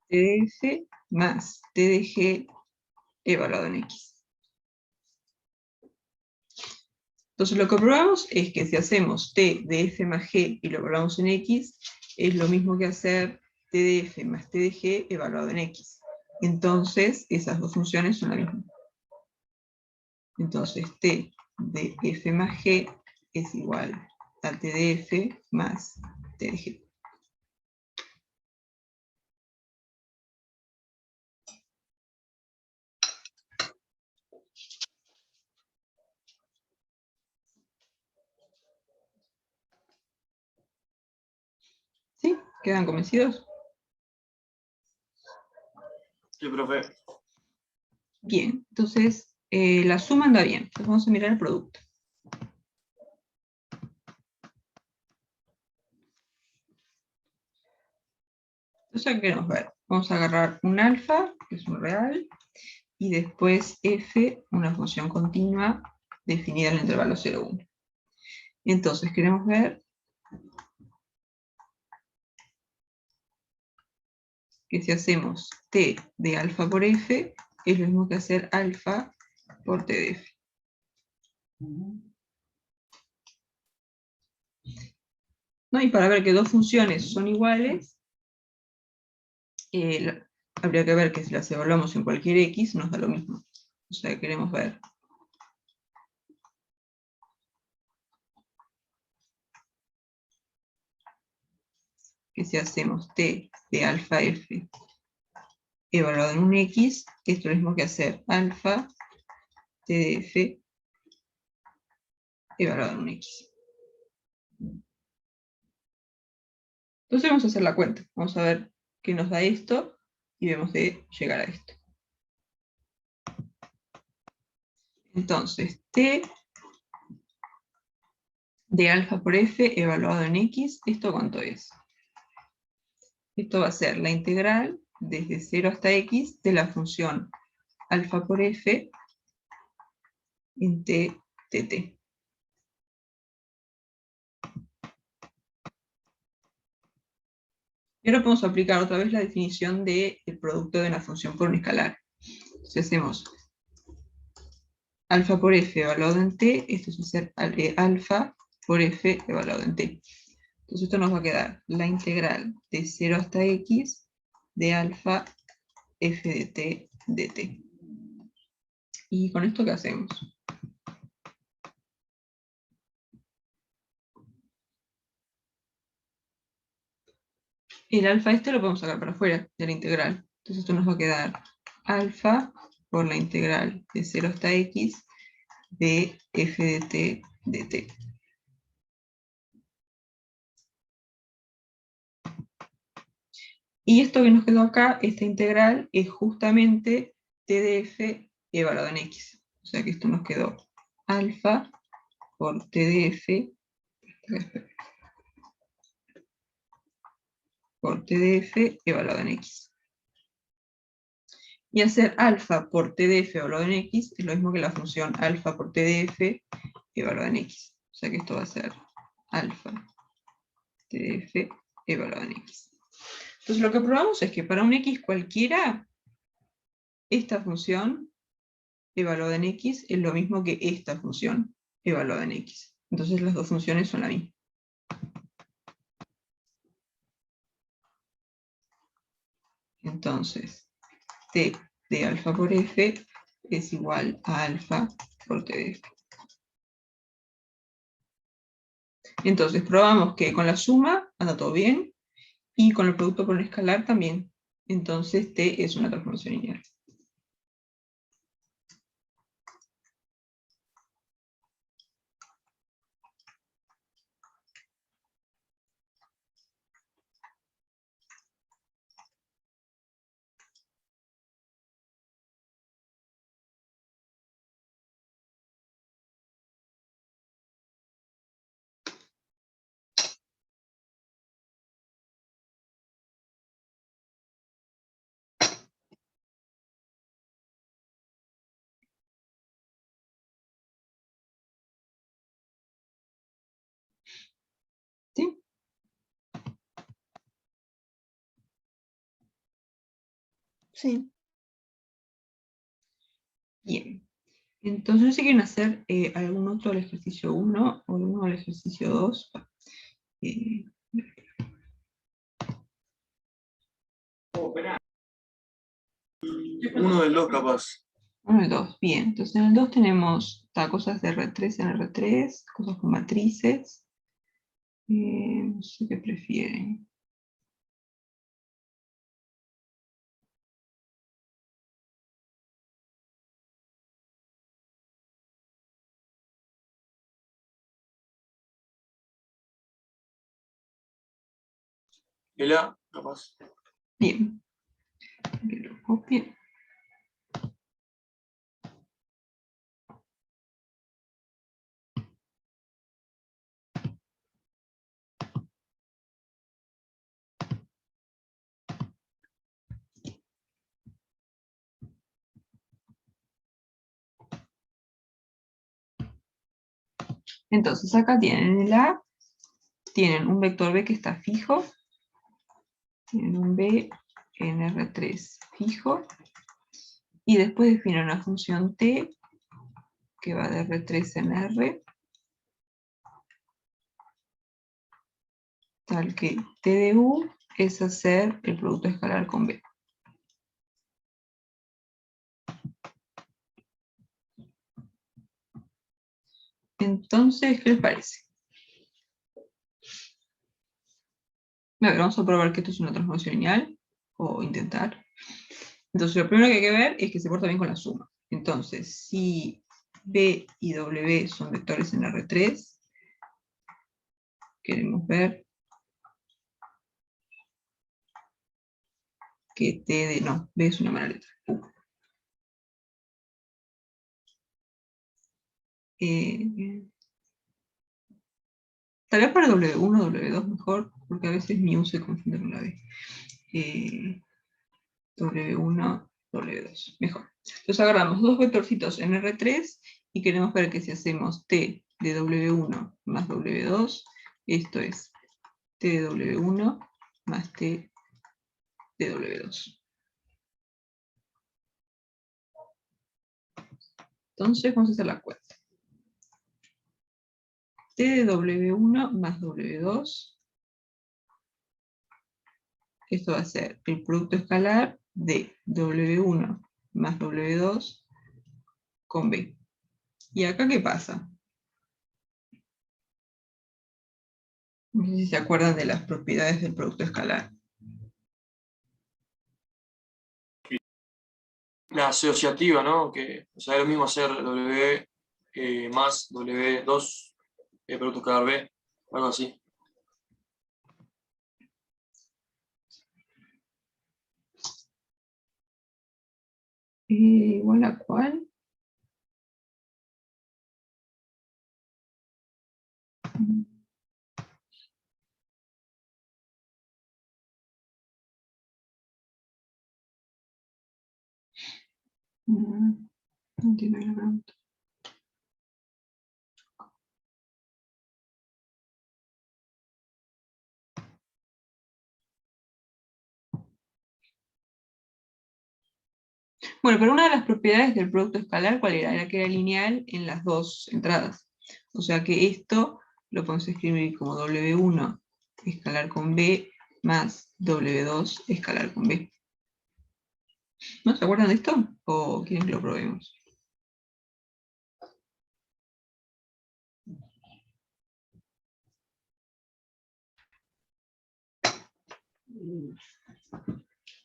t de f más t de g evaluado en x. Entonces lo que probamos es que si hacemos t de f más g y lo evaluamos en x, es lo mismo que hacer t de f más t de g evaluado en x. Entonces esas dos funciones son la misma. Entonces t de f más g es igual a t de f más t de g. ¿Sí? ¿Quedan convencidos? Sí, profe. Bien, entonces la suma anda bien. Entonces vamos a mirar el producto. Entonces, ¿qué queremos ver? Vamos a agarrar un alfa, que es un real, y después f, una función continua definida en el intervalo 0, 1. Entonces queremos ver que si hacemos t de alfa por f, es lo mismo que hacer alfa por t de f. ¿No? Y para ver que dos funciones son iguales, habría que ver que si las evaluamos en cualquier x, nos da lo mismo. O sea, queremos ver que si hacemos t de alfa f evaluado en un x, esto es lo mismo que hacer alfa t de f evaluado en un x. Entonces vamos a hacer la cuenta. Vamos a ver qué nos da esto y vemos de llegar a esto. Entonces, t de alfa por f evaluado en x, ¿esto cuánto es? Esto va a ser la integral desde 0 hasta x de la función alfa por f en t dt. Y ahora podemos aplicar otra vez la definición del producto de una función por un escalar. Entonces hacemos alfa por f evaluado en t, esto es hacer alfa por f evaluado en t. Entonces esto nos va a quedar la integral de 0 hasta x de alfa f de t dt. ¿Y con esto qué hacemos? el alfa este lo podemos sacar para afuera de la integral. Entonces esto nos va a quedar alfa por la integral de 0 hasta x de f de t dt. Y esto que nos quedó acá, esta integral, es justamente t de f evaluado en x. O sea que esto nos quedó alfa por t de f por t de f evaluado en x. Y hacer alfa por t de f evaluado en x es lo mismo que la función alfa por t de f evaluado en x. O sea que esto va a ser alfa t de f evaluado en x. Entonces lo que probamos es que para un x cualquiera, esta función evaluada en x es lo mismo que esta función evaluada en x. Entonces las dos funciones son la misma. Entonces, t de alfa por f es igual a alfa por t de f. Entonces probamos que con la suma anda todo bien, y con el producto por un escalar también. Entonces t es una transformación lineal. ¿Sí? Sí. Bien. Entonces, no sé si quieren hacer algún otro del ejercicio 1 o alguno del ejercicio 2. Uno del 2 capaz. 1 y 2, bien. Entonces en el 2 tenemos cosas de R3 en R3, cosas con matrices. No sé qué prefieren. El A, capaz. Bien. Que lo copie. Entonces acá tienen el A, tienen un vector B que está fijo, tienen un B en R3 fijo, y después definen una función T que va de R3 en R, tal que T de U es hacer el producto escalar con B. Entonces, ¿qué les parece? A ver, vamos a probar que esto es una transformación lineal, o intentar. Entonces, lo primero que hay que ver es que se porta bien con la suma. Entonces, si B y W son vectores en R3, queremos ver que T de... no, B es una mala letra. Tal vez para W1 o W2 mejor, porque a veces mi U se confunde con la B. W1, W2, mejor. Entonces agarramos dos vectorcitos en R3 y queremos ver que si hacemos T de W1 más W2, esto es T de W1 más T de W2. Entonces vamos a hacer la cuenta. T de W1 más W2, esto va a ser el producto escalar de W1 más W2 con B. ¿Y acá qué pasa? No sé si se acuerdan de las propiedades del producto escalar. la asociativa, ¿no? Que, o sea, es lo mismo hacer W más W2 producto escalar B, algo así. Igual a cuál. No entiendo la pregunta. Bueno, pero una de las propiedades del producto escalar, ¿cuál era? Era que era lineal en las dos entradas. O sea que esto lo podemos escribir como W1 escalar con B más W2 escalar con B. ¿No se acuerdan de esto? ¿O quieren que lo probemos?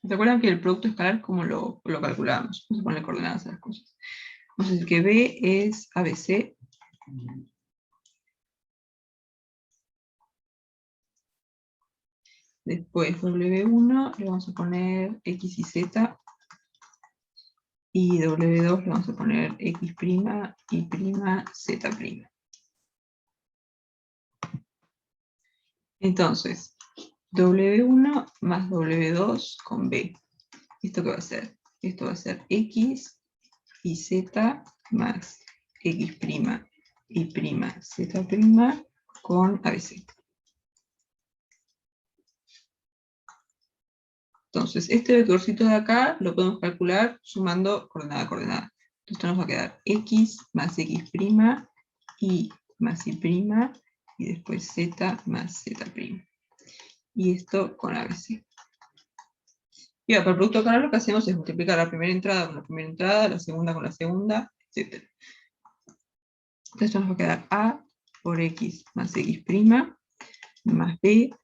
¿Se acuerdan que el producto escalar, cómo lo calculábamos? Vamos a poner coordenadas a las cosas. Vamos a decir que B es ABC. Después W1 le vamos a poner X y Z. Y W2 le vamos a poner X' y Z'. Entonces, W1 más W2 con B. ¿Esto qué va a ser? Esto va a ser X y Z más X' y Z' con ABC. Entonces, este vectorcito de acá lo podemos calcular sumando coordenada a coordenada. Entonces nos va a quedar X más X' y más Y', y después Z más Z'. Y esto con ABC. Y ahora, para el producto escalar lo que hacemos es multiplicar la primera entrada con la primera entrada, la segunda con la segunda, etc. Entonces esto nos va a quedar A por X más X' más B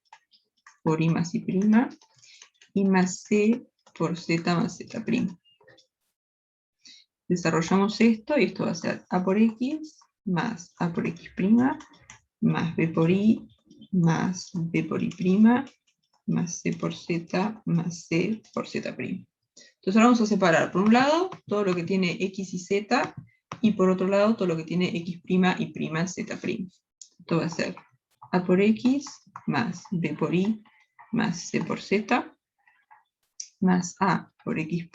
por Y más Y más C por Z más Z'. Desarrollamos esto y esto va a ser A por X más A por X' más B por Y más B por Y' más C por Z más C por Z'. Entonces ahora vamos a separar por un lado todo lo que tiene X y Z y por otro lado todo lo que tiene X' y Z'. Esto va a ser A por X más B por Y más C por Z más A por X'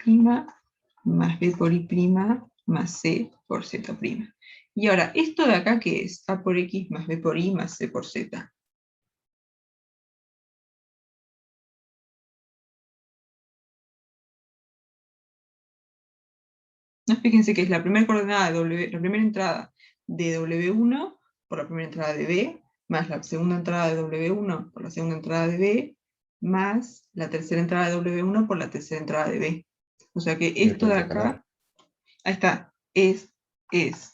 más B por Y' más C por Z'. Y ahora, ¿esto de acá qué es? A por X más B por Y más C por Z. No, fíjense que es la primera coordenada de W, la primera entrada de W1 por la primera entrada de B, más la segunda entrada de W1 por la segunda entrada de B, más la tercera entrada de W1 por la tercera entrada de B. O sea que esto de acá, ahí está, es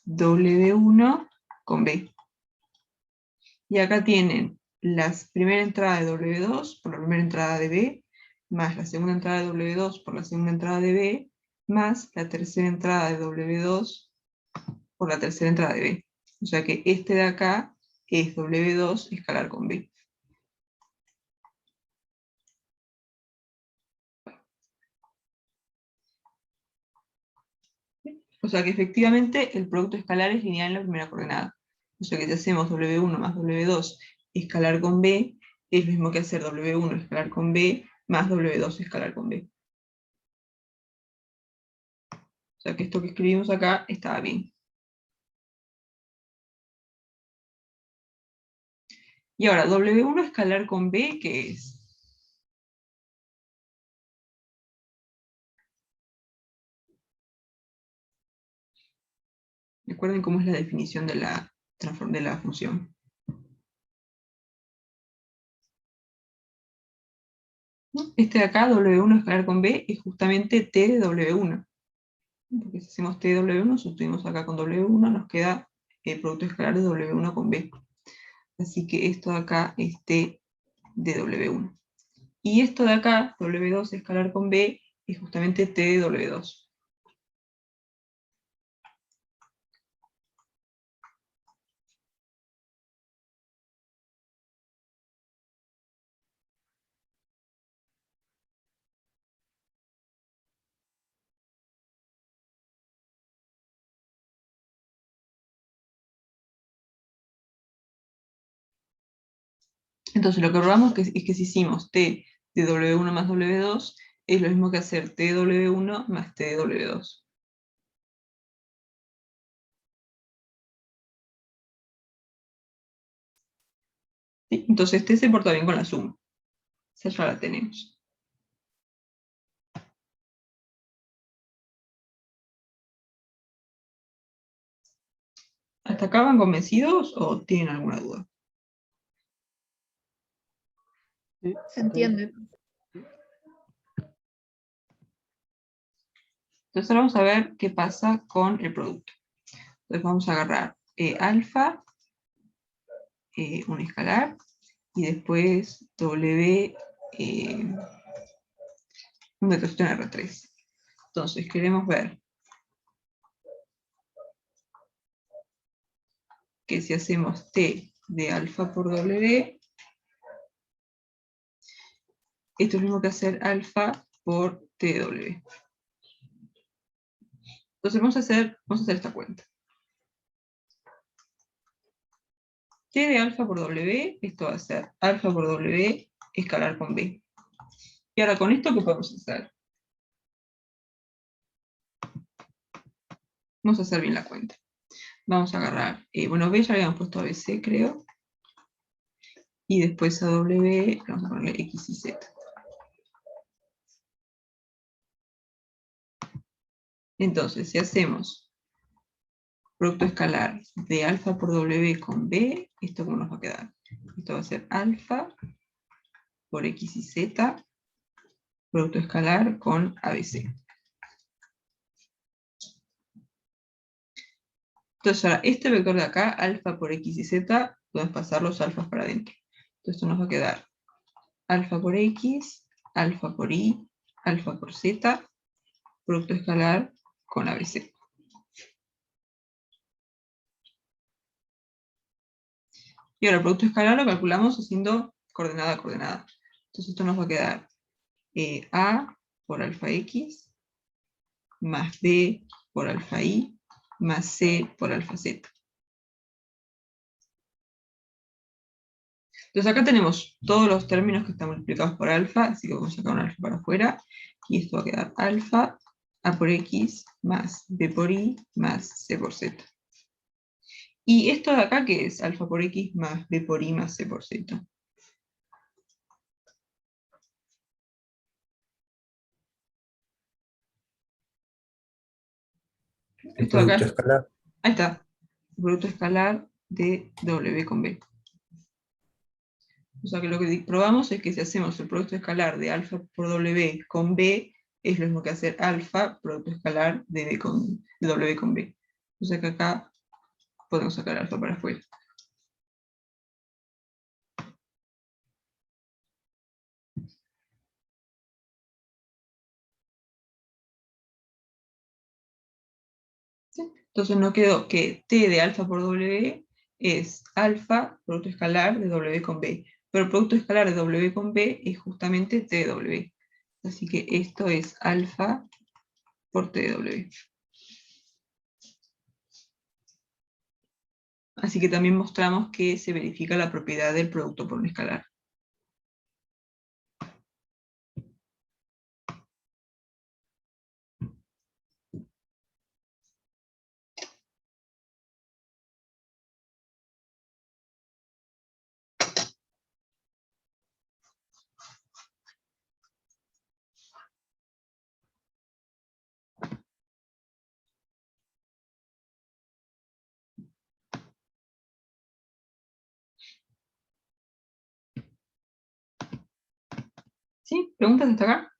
W1 con B. Y acá tienen la primera entrada de W2 por la primera entrada de B, más la segunda entrada de W2 por la segunda entrada de B, más la tercera entrada de W2 por la tercera entrada de B. O sea que este de acá es W2 escalar con B. O sea que efectivamente el producto escalar es lineal en la primera coordenada. O sea que si hacemos W1 más W2 escalar con B, es lo mismo que hacer W1 escalar con B más W2 escalar con B. O sea que esto que escribimos acá estaba bien. Y ahora, W1 escalar con B, ¿qué es? Recuerden cómo es la definición de la función. Este de acá, W1 escalar con B, es justamente T de W1. Porque si hacemos T de W1, sustituimos acá con W1, nos queda el producto escalar de W1 con B. Así que esto de acá es T de W1. Y esto de acá, W2 escalar con B, es justamente T de W2. Entonces lo que probamos es que si hicimos T de W1 más W2, es lo mismo que hacer T de W1 más T de W2. ¿Sí? Entonces T se porta bien con la suma. Esa ya la tenemos. ¿Hasta acá van convencidos o tienen alguna duda? Sí, Se entiende. Entonces ahora vamos a ver qué pasa con el producto. Entonces vamos a agarrar alfa, un escalar, y después W, un vector en R3. Entonces queremos ver que si hacemos T de alfa por W, esto es lo mismo que hacer alfa por T de W. Entonces vamos a hacer esta cuenta. T de alfa por W, esto va a ser alfa por W escalar con B. Y ahora con esto, ¿qué podemos hacer? Vamos a hacer bien la cuenta. Vamos a agarrar, bueno, B ya le habíamos puesto ABC, creo. Y después a W, vamos a ponerle X y Z. Entonces, si hacemos producto escalar de alfa por W con B, ¿esto cómo nos va a quedar? Esto va a ser alfa por X y Z, producto escalar con ABC. Entonces ahora, este vector de acá, alfa por X y Z, podemos pasar los alfas para adentro. Entonces esto nos va a quedar alfa por X, alfa por Y, alfa por Z, producto escalar con ABC. Y ahora el producto escalar lo calculamos haciendo coordenada a coordenada. Entonces esto nos va a quedar A por alfa X, más B por alfa Y, más C por alfa Z. Entonces acá tenemos todos los términos que están multiplicados por alfa, así que vamos a sacar un alfa para afuera, y esto va a quedar alfa, A por X, más B por Y, más C por Z. Y esto de acá, ¿qué es? Alfa por X más B por Y más C por Z. El Esto de acá producto es, escalar. ahí está, el producto escalar de W con B. O sea que lo que probamos es que si hacemos el producto escalar de alfa por W con B, es lo mismo que hacer alfa, producto escalar de W con B. O sea que acá podemos sacar alfa para afuera. ¿Sí? Entonces nos quedó que T de alfa por W es alfa, producto escalar de W con B. Pero el producto escalar de W con B es justamente T de W. Así que esto es alfa por T de W. Así que también mostramos que se verifica la propiedad del producto por un escalar. ¿Sí? ¿Preguntas hasta acá?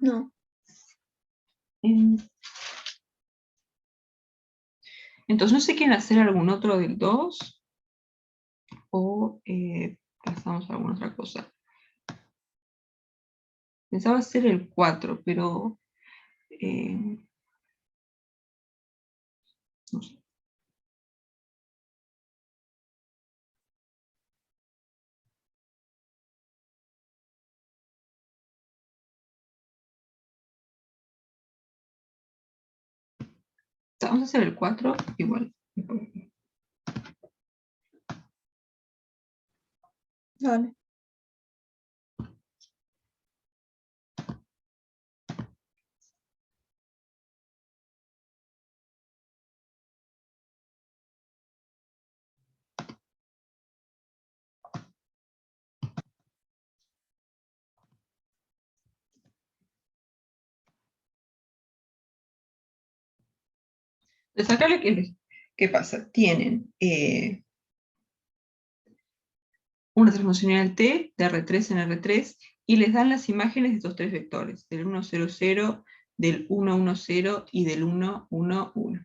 No. Entonces, no sé, ¿quieren hacer algún otro del 2? ¿O pasamos a alguna otra cosa? Pensaba hacer el 4, pero no sé. Vamos a hacer el 4 igual. Dale. Entonces acá ¿qué pasa? Tienen una transformación T de R3 en R3 y les dan las imágenes de estos tres vectores, del 1, 0, 0, del 1, 1, 0 y del 1, 1, 1.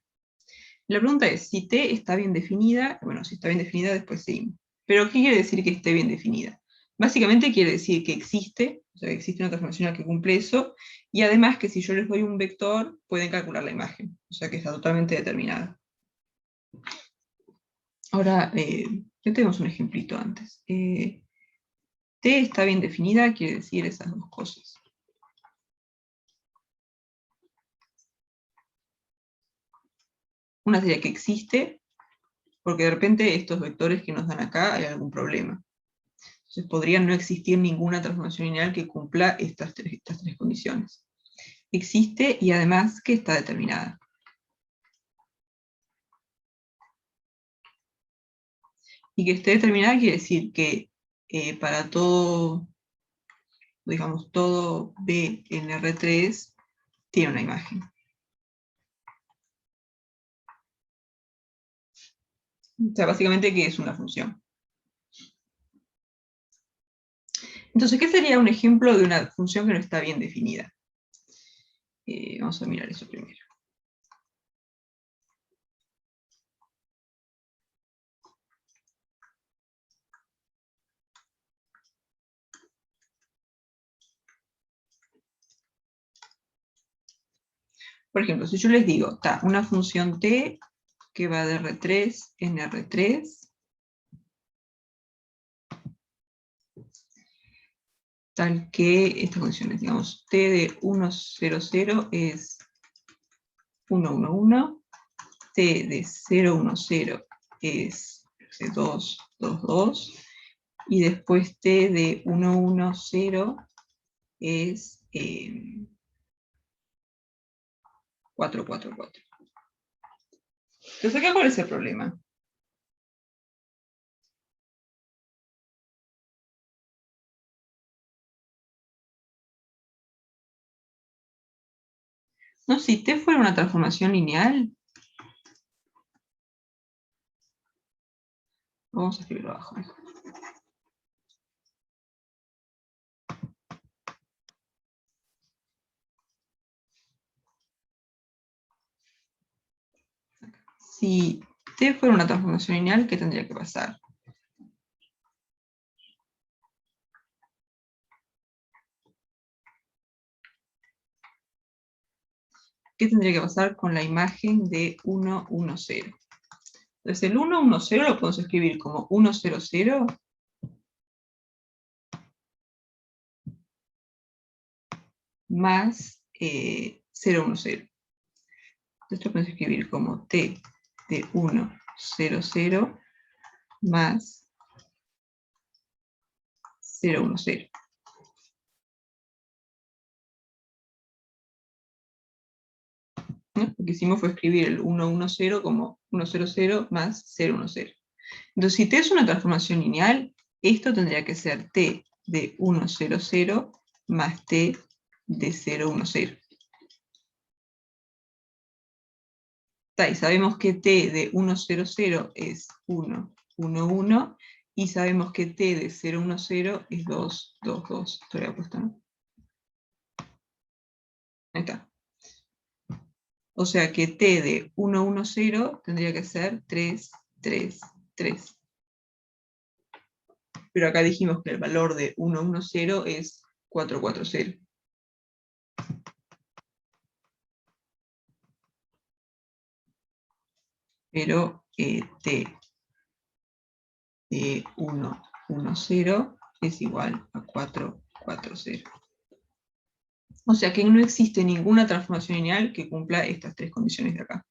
La pregunta es, si T está bien definida, bueno, si está bien definida después seguimos. Pero ¿qué quiere decir que esté bien definida? Básicamente quiere decir que existe, o sea, que existe una transformación que cumple eso, y además que si yo les doy un vector, pueden calcular la imagen, o sea que está totalmente determinada. Ahora, ya tenemos un ejemplito antes. T está bien definida, quiere decir esas dos cosas. Una sería que existe, porque de repente estos vectores que nos dan acá hay algún problema. Entonces podría no existir ninguna transformación lineal que cumpla estas tres condiciones. Existe y además que está determinada. Y que esté determinada quiere decir que para todo, digamos, todo B en R3 tiene una imagen. O sea, básicamente que es una función. Entonces, ¿qué sería un ejemplo de una función que no está bien definida? Vamos a mirar eso primero. Por ejemplo, si yo les digo, está una función t que va de R3 en R3, tal que estas condiciones, digamos, t de 1, 0, 0 es 1, 1, 1, t de 0, 1, 0 es 2, 2, 2, y después t de 1, 1, 0 es 4, 4, 4. Entonces, acá, ¿cuál es el problema? No, si t fuera una transformación lineal, vamos a escribirlo abajo. Si t fuera una transformación lineal, ¿qué tendría que pasar? ¿Qué tendría que pasar con la imagen de 1, 1, 0? Entonces el 1, 1, 0 lo podemos escribir como 1, 0, 0 más 0, 1, 0. Esto lo podemos escribir como t de 1, 0, 0 más 0, 1, 0. ¿No? Lo que hicimos fue escribir el 1, 1, 0 como 1, 0, 0 más 0, 1, 0. Entonces, si t es una transformación lineal, esto tendría que ser t de 1, 0, 0 más t de 0, 1, 0. Y sabemos que t de 1, 0, 0 es 1, 1, 1, y sabemos que t de 0, 1, 0 es 2, 2, 2. Esto lo había puesto, ¿no? Ahí está. O sea que t de 1, 1, 0 tendría que ser 3, 3, 3. Pero acá dijimos que el valor de 1, 1, 0 es 4, 4, 0. Pero t de 1, 1, 0 es igual a 4, 4, 0. O sea que no existe ninguna transformación lineal que cumpla estas tres condiciones de acá.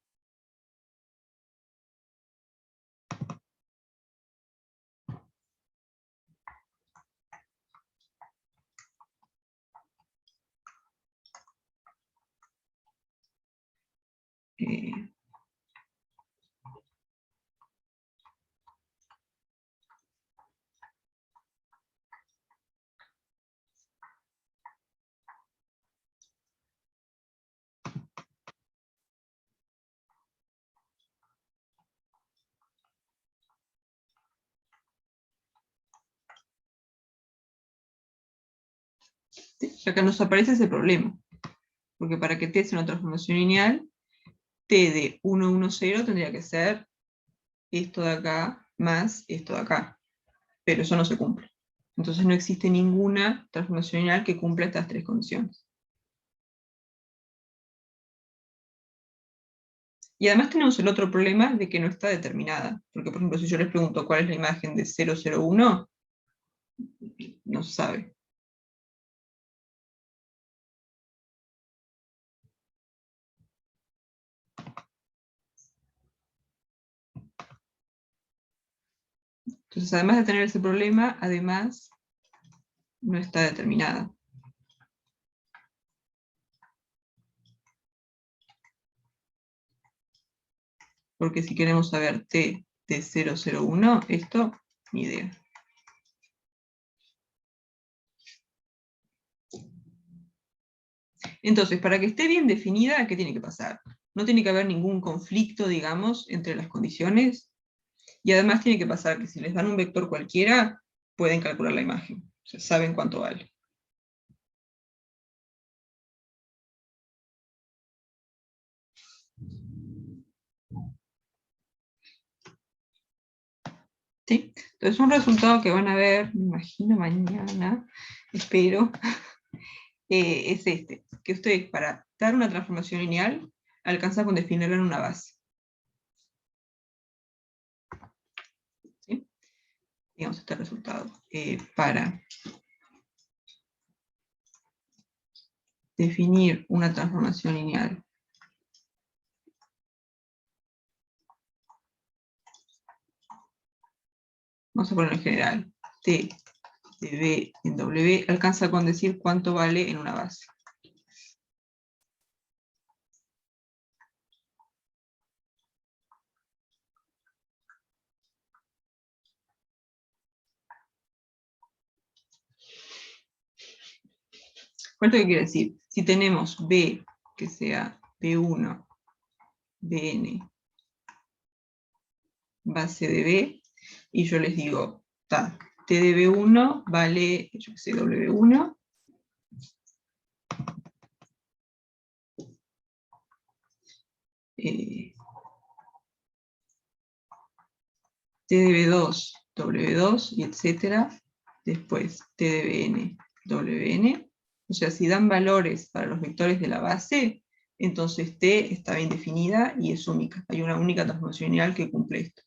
¿Sí? Y acá nos aparece ese problema. Porque para que t sea una transformación lineal, t de 1, 1, 0 tendría que ser esto de acá más esto de acá. Pero eso no se cumple. Entonces no existe ninguna transformación lineal que cumpla estas tres condiciones. Y además tenemos el otro problema de que no está determinada. Porque, por ejemplo, si yo les pregunto cuál es la imagen de 0, 0, 1, no se sabe. Entonces, además de tener ese problema, además no está determinada. Porque si queremos saber t de 0, 0, 1, esto, ni idea. Entonces, para que esté bien definida, ¿qué tiene que pasar? No tiene que haber ningún conflicto, digamos, entre las condiciones. Y además tiene que pasar que si les dan un vector cualquiera, pueden calcular la imagen. O sea, saben cuánto vale. ¿Sí? Entonces un resultado que van a ver, me imagino mañana, espero, es este. Que ustedes para dar una transformación lineal, alcanzan con definirla en una base. ¿Sí? Digamos este resultado. Para definir una transformación lineal vamos a poner en general, T de B en W, alcanza con decir cuánto vale en una base. ¿Cuánto que quiere decir? Si tenemos B, que sea B1, Bn, base de B, y yo les digo, T de B1 vale, yo que sé, W1, T de B2, W2, y etcétera, después T de Bn, Wn, o sea, si dan valores para los vectores de la base, entonces T está bien definida y es única. Hay una única transformación lineal que cumple esto.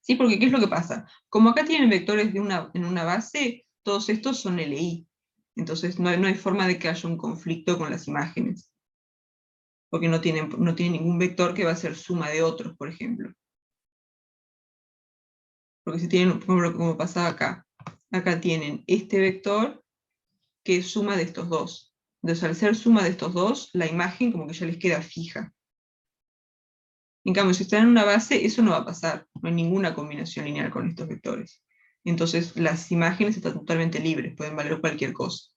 ¿Sí? Porque ¿qué es lo que pasa? Como acá tienen vectores en una base, todos estos son LI. Entonces no hay forma de que haya un conflicto con las imágenes. Porque no tienen ningún vector que va a ser suma de otros, por ejemplo. Porque si tienen, por ejemplo, como pasaba acá tienen este vector que es suma de estos dos. Entonces al ser suma de estos dos, la imagen como que ya les queda fija. En cambio, si están en una base, eso no va a pasar. No hay ninguna combinación lineal con estos vectores. Entonces las imágenes están totalmente libres, pueden valer cualquier cosa.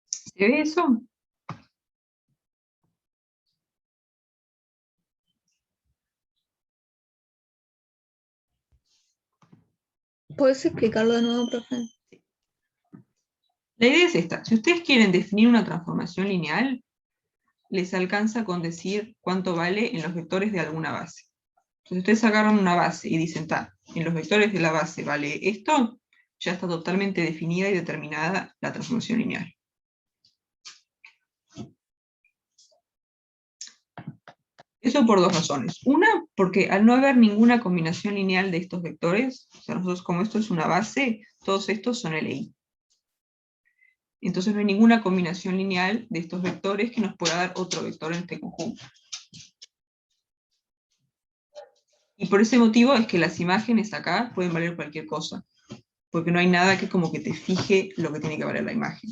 ¿Se ve eso? ¿Puedes explicarlo de nuevo, profe? La idea es esta. Si ustedes quieren definir una transformación lineal, les alcanza con decir cuánto vale en los vectores de alguna base. Entonces ustedes agarran una base y dicen, en los vectores de la base vale esto, ya está totalmente definida y determinada la transformación lineal. Eso por dos razones. Una, porque al no haber ninguna combinación lineal de estos vectores, o sea, nosotros como esto es una base, todos estos son LI. Entonces no hay ninguna combinación lineal de estos vectores que nos pueda dar otro vector en este conjunto. Y por ese motivo es que las imágenes acá pueden valer cualquier cosa, porque no hay nada que como que te fije lo que tiene que valer la imagen.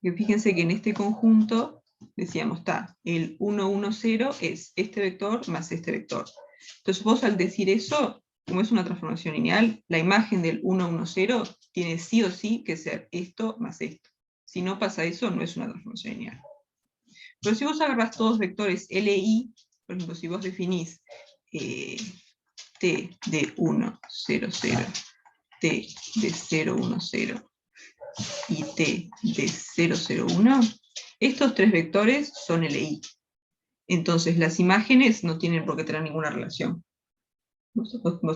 Y fíjense que en este conjunto decíamos, está, el 1, 1, 0 es este vector más este vector. Entonces vos al decir eso, como es una transformación lineal, la imagen del 1, 1, 0 tiene sí o sí que ser esto más esto. Si no pasa eso, no es una transformación lineal. Pero si vos agarrás todos vectores LI, por ejemplo, si vos definís t de 1, 0, 0, t de 0, 1, 0 y t de 0, 0, 1, estos tres vectores son LI. Entonces las imágenes no tienen por qué tener ninguna relación.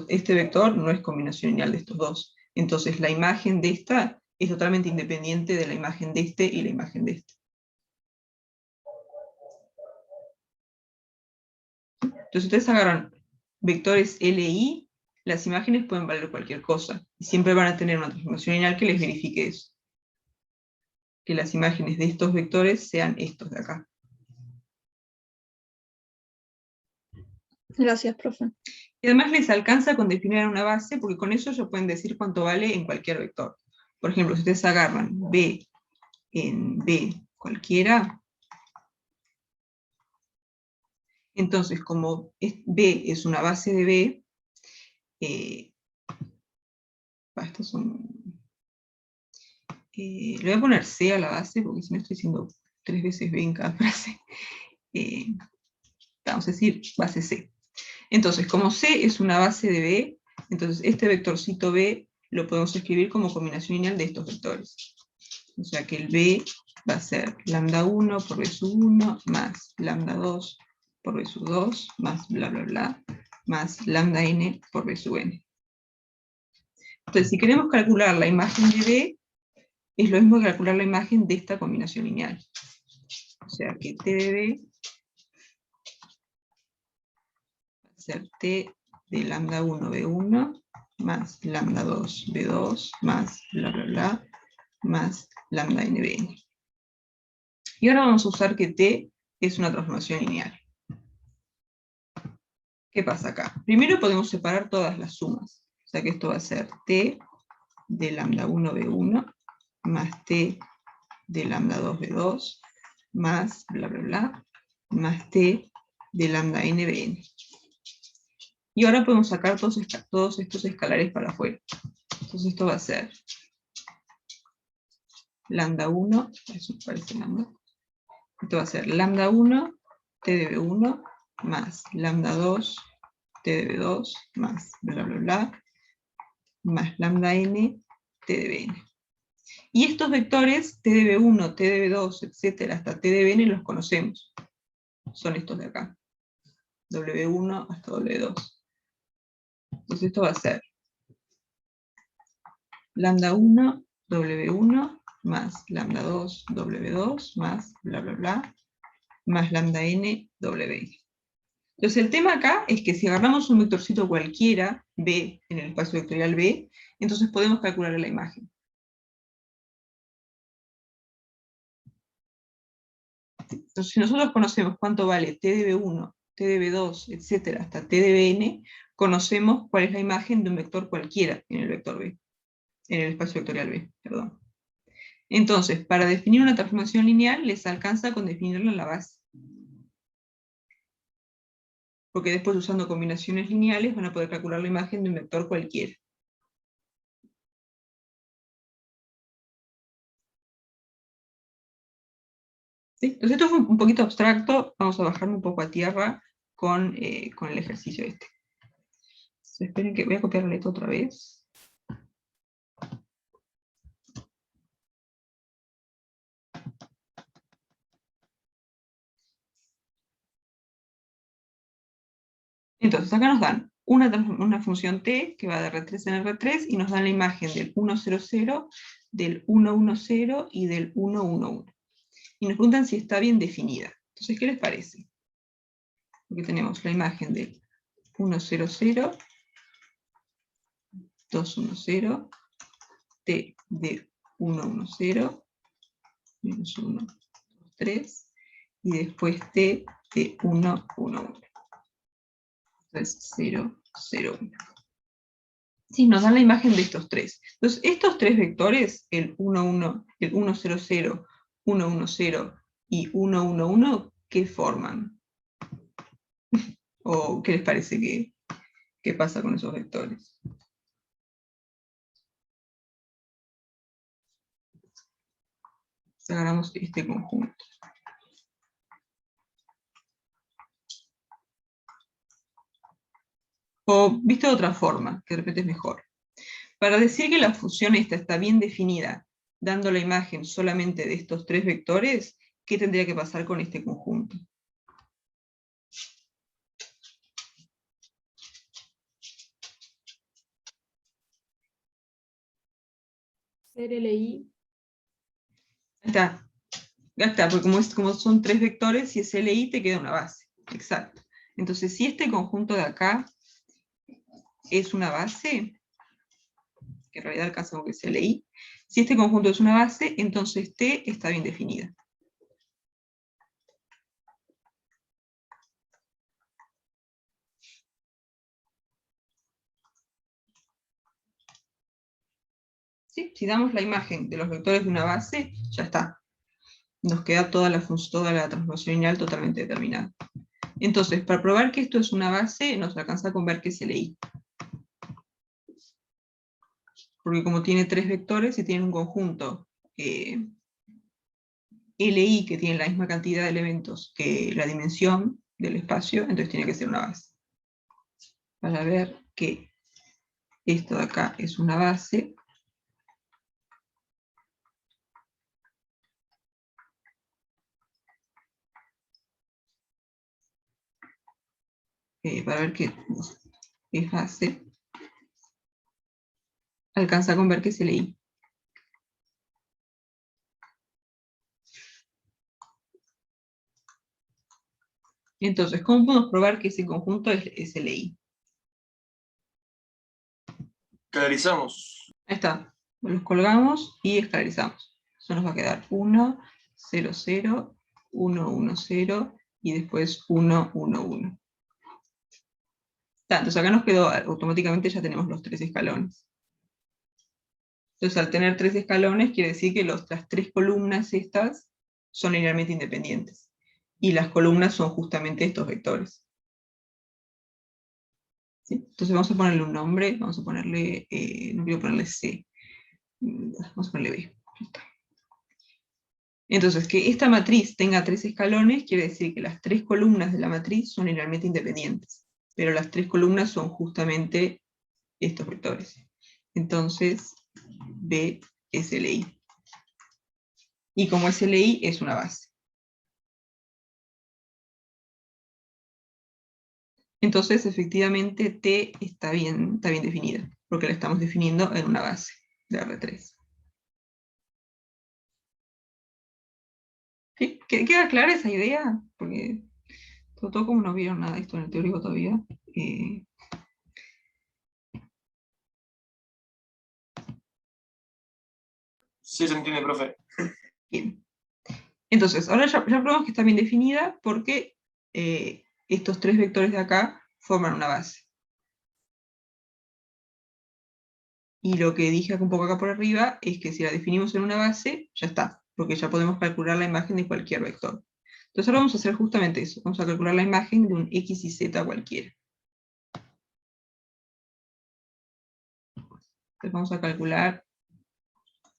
Este vector no es combinación lineal de estos dos. Entonces la imagen de esta es totalmente independiente de la imagen de este y la imagen de este. Entonces ustedes agarran vectores LI, las imágenes pueden valer cualquier cosa. Y siempre van a tener una transformación lineal que les verifique eso. Que las imágenes de estos vectores sean estos de acá. Gracias, profe. Y además les alcanza con definir una base, porque con eso ya pueden decir cuánto vale en cualquier vector. Por ejemplo, si ustedes agarran B en B cualquiera, entonces como B es una base de B, estos son, le voy a poner C a la base, porque si no estoy diciendo 3 veces B en cada frase. Vamos a decir base C. Entonces, como C es una base de B, entonces este vectorcito B lo podemos escribir como combinación lineal de estos vectores. O sea que el B va a ser lambda 1 por B sub 1 más lambda 2 por B sub 2 más bla bla bla más lambda n por B sub n. Entonces, si queremos calcular la imagen de B, es lo mismo que calcular la imagen de esta combinación lineal. O sea que T de B va a ser T de lambda 1 B1 más lambda 2 B2 más bla bla bla más lambda n Bn. Y ahora vamos a usar que T es una transformación lineal. ¿Qué pasa acá? Primero podemos separar todas las sumas. O sea que esto va a ser T de lambda 1 B1 más T de lambda 2 B2 más bla bla bla más T de lambda n Bn. Y ahora podemos sacar todos estos escalares para afuera. Entonces esto va a ser lambda 1, eso parece lambda. Esto va a ser lambda 1, T de B1, más lambda 2, T de B2, más bla bla bla, más lambda n, T de Bn. Y estos vectores, T de B1, T de B2, etcétera, hasta T de Bn los conocemos. Son estos de acá. W1 hasta W2. Entonces esto va a ser lambda 1, W1, más lambda 2, W2, más bla bla bla, más lambda n, Wn. Entonces el tema acá es que si agarramos un vectorcito cualquiera, B, en el espacio vectorial B, entonces podemos calcular la imagen. Entonces si nosotros conocemos cuánto vale T de B1, T de B2, etcétera, hasta T de Bn, conocemos cuál es la imagen de un vector cualquiera en el vector B, en el espacio vectorial B, perdón. Entonces, para definir una transformación lineal, les alcanza con definirla en la base. Porque después, usando combinaciones lineales, van a poder calcular la imagen de un vector cualquiera. ¿Sí? Entonces esto fue un poquito abstracto, vamos a bajarme un poco a tierra con el ejercicio este. Entonces, esperen que voy a copiar la letra otra vez. Entonces acá nos dan una función t que va de R3 en R3 y nos dan la imagen del 1, 0, 0, del 1, 1, 0 y del 1, 1, 1. Y nos preguntan si está bien definida. Entonces, ¿qué les parece? Porque tenemos la imagen del 1, 0, 0, 2, 1, 0, t de 1, 1, 0, menos 1, 2, 3, y después t de 1, 1, 1. Entonces, 0, 0, 1. Sí, nos dan la imagen de estos tres. Entonces, estos tres vectores, el 1, 1, el 1, 0, 0, 1, 1, 0 y 1, 1, 1, ¿qué forman? ¿O qué les parece que pasa con esos vectores? Agarramos este conjunto. O visto de otra forma, que de repente es mejor. Para decir que la función esta está bien definida, dando la imagen solamente de estos tres vectores, ¿qué tendría que pasar con este conjunto? Ser LI. Ya está, porque como son tres vectores, si es LI te queda una base. Exacto. Entonces, si este conjunto de acá es una base, que en realidad alcanza con que es LI, si este conjunto es una base, entonces T está bien definida. ¿Sí? Si damos la imagen de los vectores de una base, ya está. Nos queda toda la transformación lineal totalmente determinada. Entonces, para probar que esto es una base, nos alcanza con ver que es LI. Porque como tiene tres vectores y tiene un conjunto LI que tiene la misma cantidad de elementos que la dimensión del espacio, entonces tiene que ser una base. Para ver que esto de acá es una base, para ver que es base, alcanza con ver que es LI. Entonces, ¿cómo podemos probar que ese conjunto es LI? Escalarizamos. Ahí está. Los colgamos y escalarizamos. Eso nos va a quedar 1, 0, 0, 1, 1, 0 y después 1, 1, 1. Entonces acá nos quedó, automáticamente ya tenemos los tres escalones. Entonces al tener tres escalones quiere decir que las tres columnas estas son linealmente independientes. Y las columnas son justamente estos vectores. ¿Sí? Entonces vamos a ponerle un nombre, vamos a ponerle, no quiero ponerle C, vamos a ponerle B. Entonces, que esta matriz tenga tres escalones quiere decir que las tres columnas de la matriz son linealmente independientes, pero las tres columnas son justamente estos vectores. Entonces, B es LI. Y como es LI, es una base. Entonces, efectivamente, T está bien definida, porque la estamos definiendo en una base de R3. ¿Sí? ¿Queda clara esa idea? Porque todo como no vieron nada de esto en el teórico todavía. Sí, se entiende, profe. Bien. Entonces, ahora ya probamos que está bien definida porque estos tres vectores de acá forman una base. Y lo que dije un poco acá por arriba es que si la definimos en una base, ya está, porque ya podemos calcular la imagen de cualquier vector. Entonces ahora vamos a hacer justamente eso, vamos a calcular la imagen de un X y Z cualquiera. Entonces vamos a calcular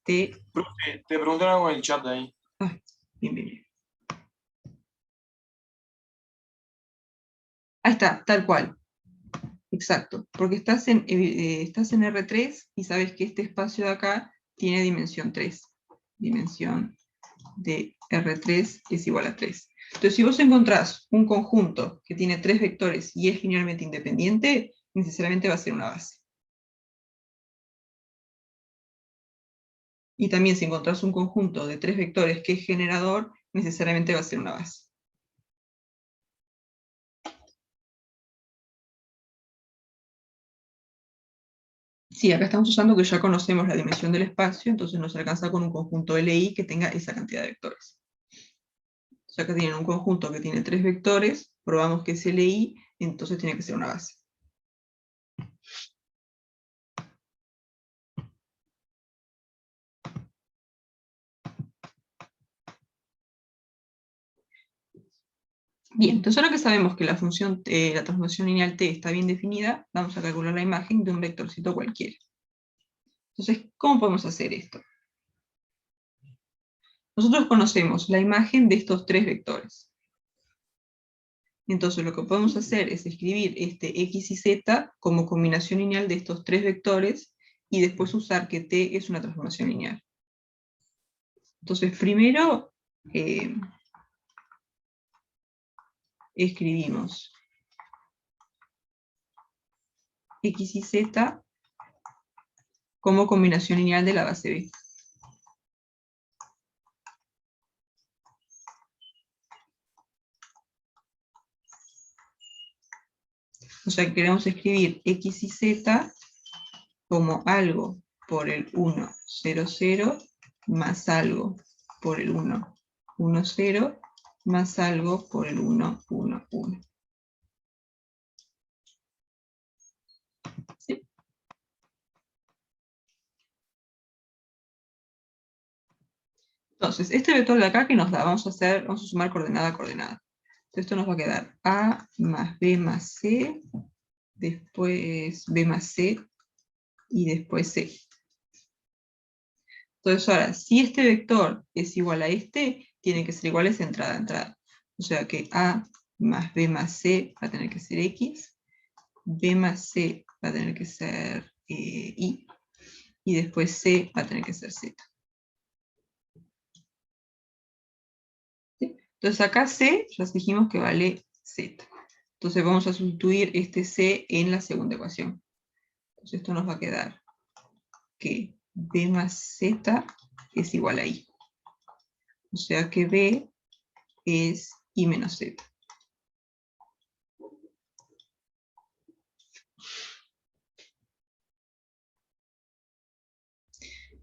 T. Profe, te preguntaron algo en el chat de ahí. Ah, bien, bien, bien. Ahí está, tal cual. Exacto, porque estás en R3 y sabes que este espacio de acá tiene dimensión 3. Dimensión de R3 es igual a 3. Entonces, si vos encontrás un conjunto que tiene tres vectores y es linealmente independiente, necesariamente va a ser una base. Y también si encontrás un conjunto de tres vectores que es generador, necesariamente va a ser una base. Sí, acá estamos usando que ya conocemos la dimensión del espacio, entonces nos alcanza con un conjunto LI que tenga esa cantidad de vectores. Ya que tienen un conjunto que tiene tres vectores, probamos que es LI, entonces tiene que ser una base. Bien, entonces ahora que sabemos que la función, la transformación lineal t está bien definida, vamos a calcular la imagen de un vectorcito cualquiera. Entonces, ¿cómo podemos hacer esto? Nosotros conocemos la imagen de estos tres vectores. Entonces lo que podemos hacer es escribir este x y z como combinación lineal de estos tres vectores, y después usar que t es una transformación lineal. Entonces primero escribimos x y z como combinación lineal de la base B. O sea que queremos escribir x y z como algo por el 1, 0, 0, más algo por el 1, 1, 0, más algo por el 1, 1, 1. ¿Sí? Entonces, este vector de acá que nos da, vamos a sumar coordenada a coordenada. Entonces esto nos va a quedar A más B más C, después B más C, y después C. Entonces ahora, si este vector es igual a este, tiene que ser igual a esa entrada a entrada. O sea que A más B más C va a tener que ser X, B más C va a tener que ser Y, y después C va a tener que ser Z. ¿Sí? Entonces acá C, ya dijimos que vale Z. Entonces vamos a sustituir este C en la segunda ecuación. Entonces esto nos va a quedar que B más Z es igual a Y. O sea que B es Y menos Z.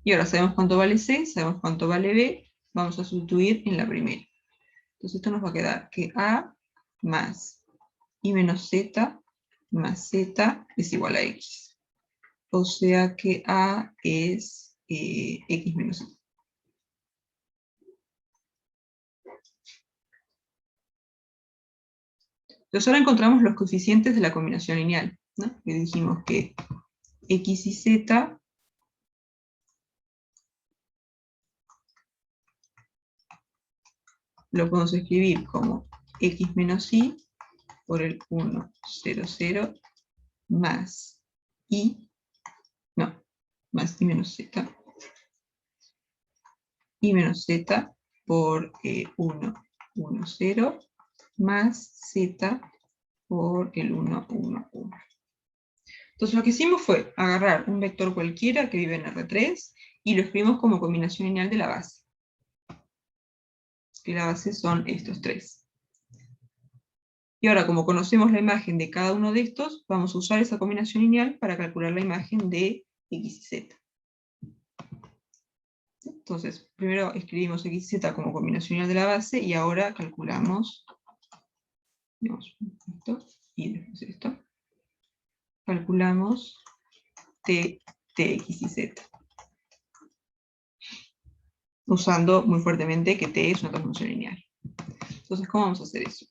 Y ahora sabemos cuánto vale C, sabemos cuánto vale B, vamos a sustituir en la primera. Entonces esto nos va a quedar que A más Y menos Z más Z es igual a X. O sea que A es X menos Z. Entonces ahora encontramos los coeficientes de la combinación lineal, ¿no? Que dijimos que X y Z lo podemos escribir como X menos Y por el 1, 0, 0, más Y menos Z, Y menos Z por 1, 1, 0, más Z por el 1, 1, 1. Entonces lo que hicimos fue agarrar un vector cualquiera que vive en R3 y lo escribimos como combinación lineal de la base. Que la base son estos tres. Y ahora, como conocemos la imagen de cada uno de estos, vamos a usar esa combinación lineal para calcular la imagen de X y Z. Entonces, primero escribimos X y Z como combinación lineal de la base, y ahora calculamos, digamos, esto, y después esto. Calculamos T de X y Z. Usando muy fuertemente que T es una transformación lineal. Entonces, ¿cómo vamos a hacer eso?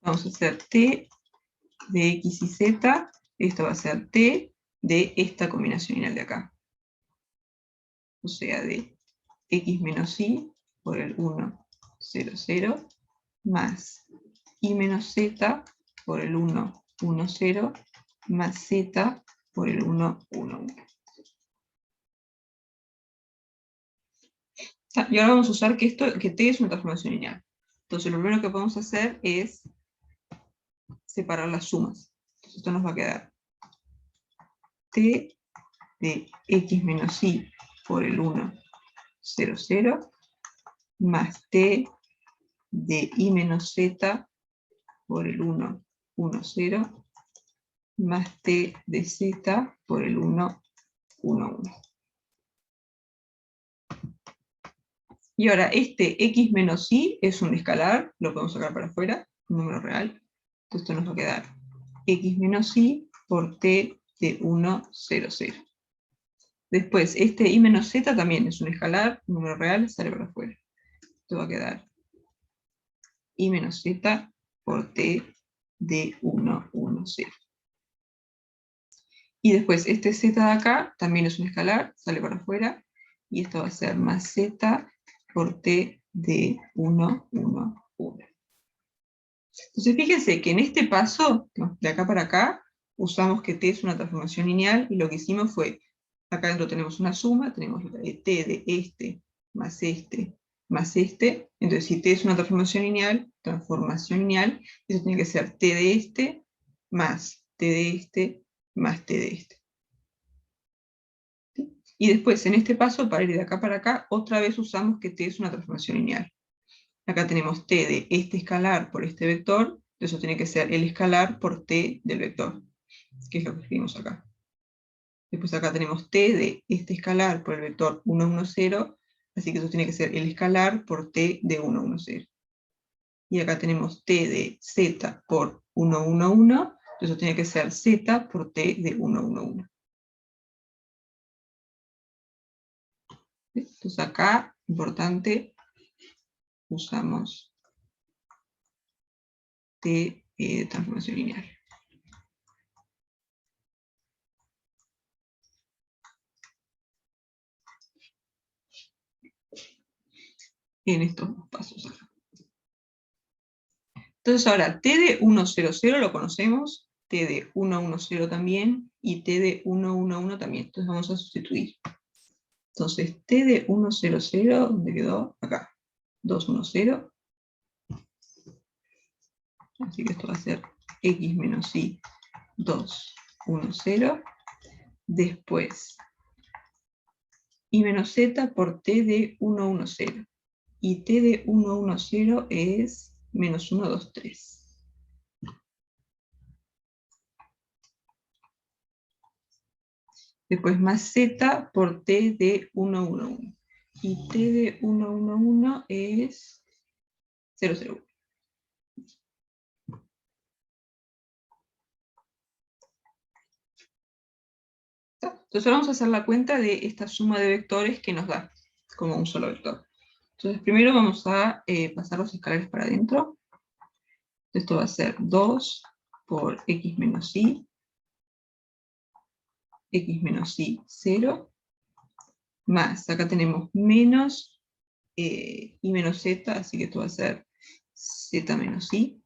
Vamos a hacer T de X y Z, esto va a ser T de esta combinación lineal de acá. O sea, de X menos Y por el 1, 0, 0, más Y menos Z por el 1, 1, 0, más Z por el 1, 1, 1. Y ahora vamos a usar que T es una transformación lineal. Entonces lo primero que podemos hacer es separar las sumas. Entonces esto nos va a quedar T de X menos Y por el 1, 0, 0, más T de Y menos Z por el 1, 1, 0, más T de Z por el 1, 1, 1. Y ahora, este X menos Y es un escalar, lo podemos sacar para afuera, un número real. Entonces esto nos va a quedar X menos Y por T de 1, 0, 0. Después, este Y menos Z también es un escalar, un número real, sale para afuera. Esto va a quedar y menos z por t de 1, 1, 0. Y después este z de acá también es un escalar, sale para afuera, y esto va a ser más z por t de 1, 1, 1. Entonces fíjense que en este paso, de acá para acá, usamos que t es una transformación lineal, y lo que hicimos fue, acá dentro tenemos una suma, tenemos t de este, más este, más este. Entonces si t es una transformación lineal, eso tiene que ser t de este, más t de este, más t de este. ¿Sí? Y después, en este paso, para ir de acá para acá, otra vez usamos que t es una transformación lineal. Acá tenemos t de este escalar por este vector, eso tiene que ser el escalar por t del vector, que es lo que escribimos acá. Después acá tenemos t de este escalar por el vector 1, 1, 0, así que eso tiene que ser el escalar por t de 1, 1, 0. Y acá tenemos t de z por 1, 1, 1, eso tiene que ser z por t de 1, 1, 1. Entonces acá, importante, usamos t de transformación lineal. En estos dos pasos acá. Entonces ahora, t de 1, 0, 0 lo conocemos, t de 1, 1, 0 también, y t de 1, 1, 1 también. Entonces vamos a sustituir. Entonces, t de 1, 0, 0, ¿dónde quedó? Acá. 2, 1, 0. Así que esto va a ser x menos y 2, 1, 0. Después, y menos z por t de 1, 1, 0. Y t de 1, 1, 0 es menos 1, 2, 3. Después más z por t de 1, 1, 1. Y t de 1, 1, 1 es 0, 0, 1. Entonces ahora vamos a hacer la cuenta de esta suma de vectores que nos da como un solo vector. Entonces primero vamos a pasar los escalares para adentro. Esto va a ser 2 por x menos y 0, más, acá tenemos menos y menos z, así que esto va a ser z menos y,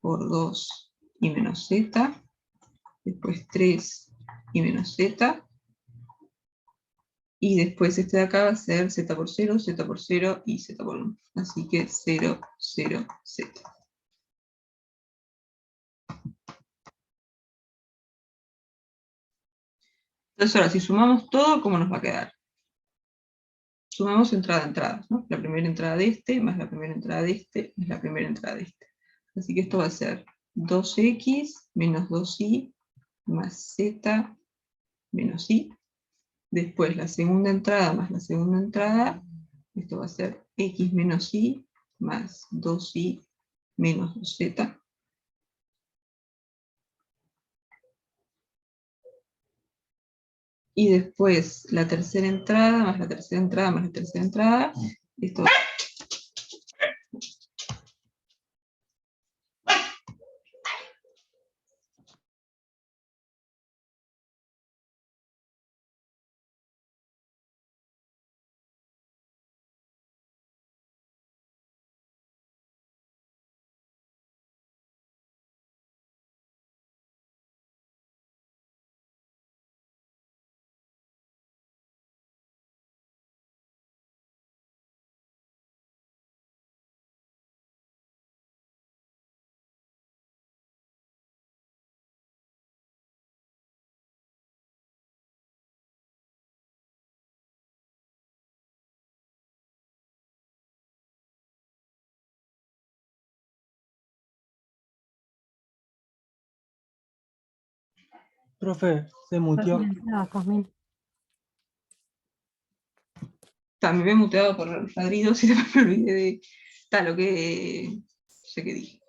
por 2 y menos z, después 3 y menos z, y después este de acá va a ser z por 0 y z por 1. Así que 0, 0, z. Entonces ahora, si sumamos todo, ¿cómo nos va a quedar? Sumamos entrada a entrada, ¿no? La primera entrada de este, más la primera entrada de este, más la primera entrada de este. Así que esto va a ser 2x menos 2y más z menos y. Después la segunda entrada más la segunda entrada, esto va a ser x menos y más 2y menos 2z. Y después la tercera entrada más la tercera entrada más la tercera entrada, esto va a ser Profe, se muteó. me había muteado por ladridos y después me olvidé de lo que no sé qué dije.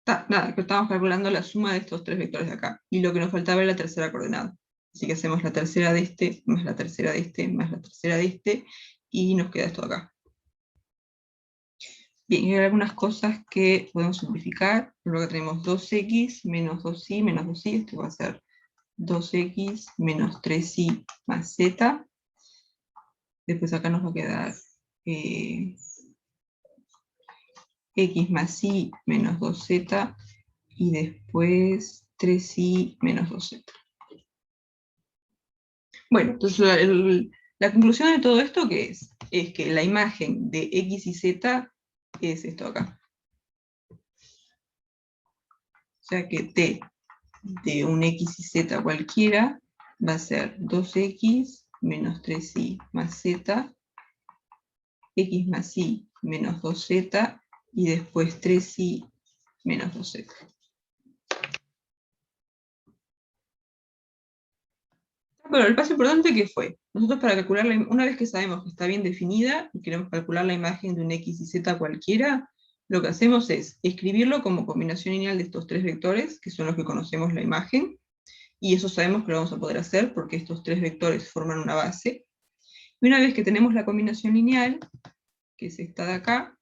Nada, que estábamos calculando la suma de estos tres vectores de acá. Y lo que nos faltaba era la tercera coordenada. Así que hacemos la tercera de este, más la tercera de este, más la tercera de este, y nos queda esto acá. Bien, y hay algunas cosas que podemos simplificar. Luego tenemos 2x menos 2y menos 2y, esto va a ser 2x menos 3y más z. Después acá nos va a quedar x más y menos 2z, y después 3y menos 2z. Bueno, entonces la conclusión de todo esto, ¿qué es? Es que la imagen de x y z es esto acá. O sea que t de un x y z cualquiera va a ser 2x menos 3y más z, x más y menos 2z, y después 3y menos 2z. Pero el paso importante, ¿qué fue? Nosotros para calcular, una vez que sabemos que está bien definida, y queremos calcular la imagen de un x y z cualquiera, lo que hacemos es escribirlo como combinación lineal de estos tres vectores, que son los que conocemos la imagen, y eso sabemos que lo vamos a poder hacer porque estos tres vectores forman una base. Y una vez que tenemos la combinación lineal, que es esta de acá,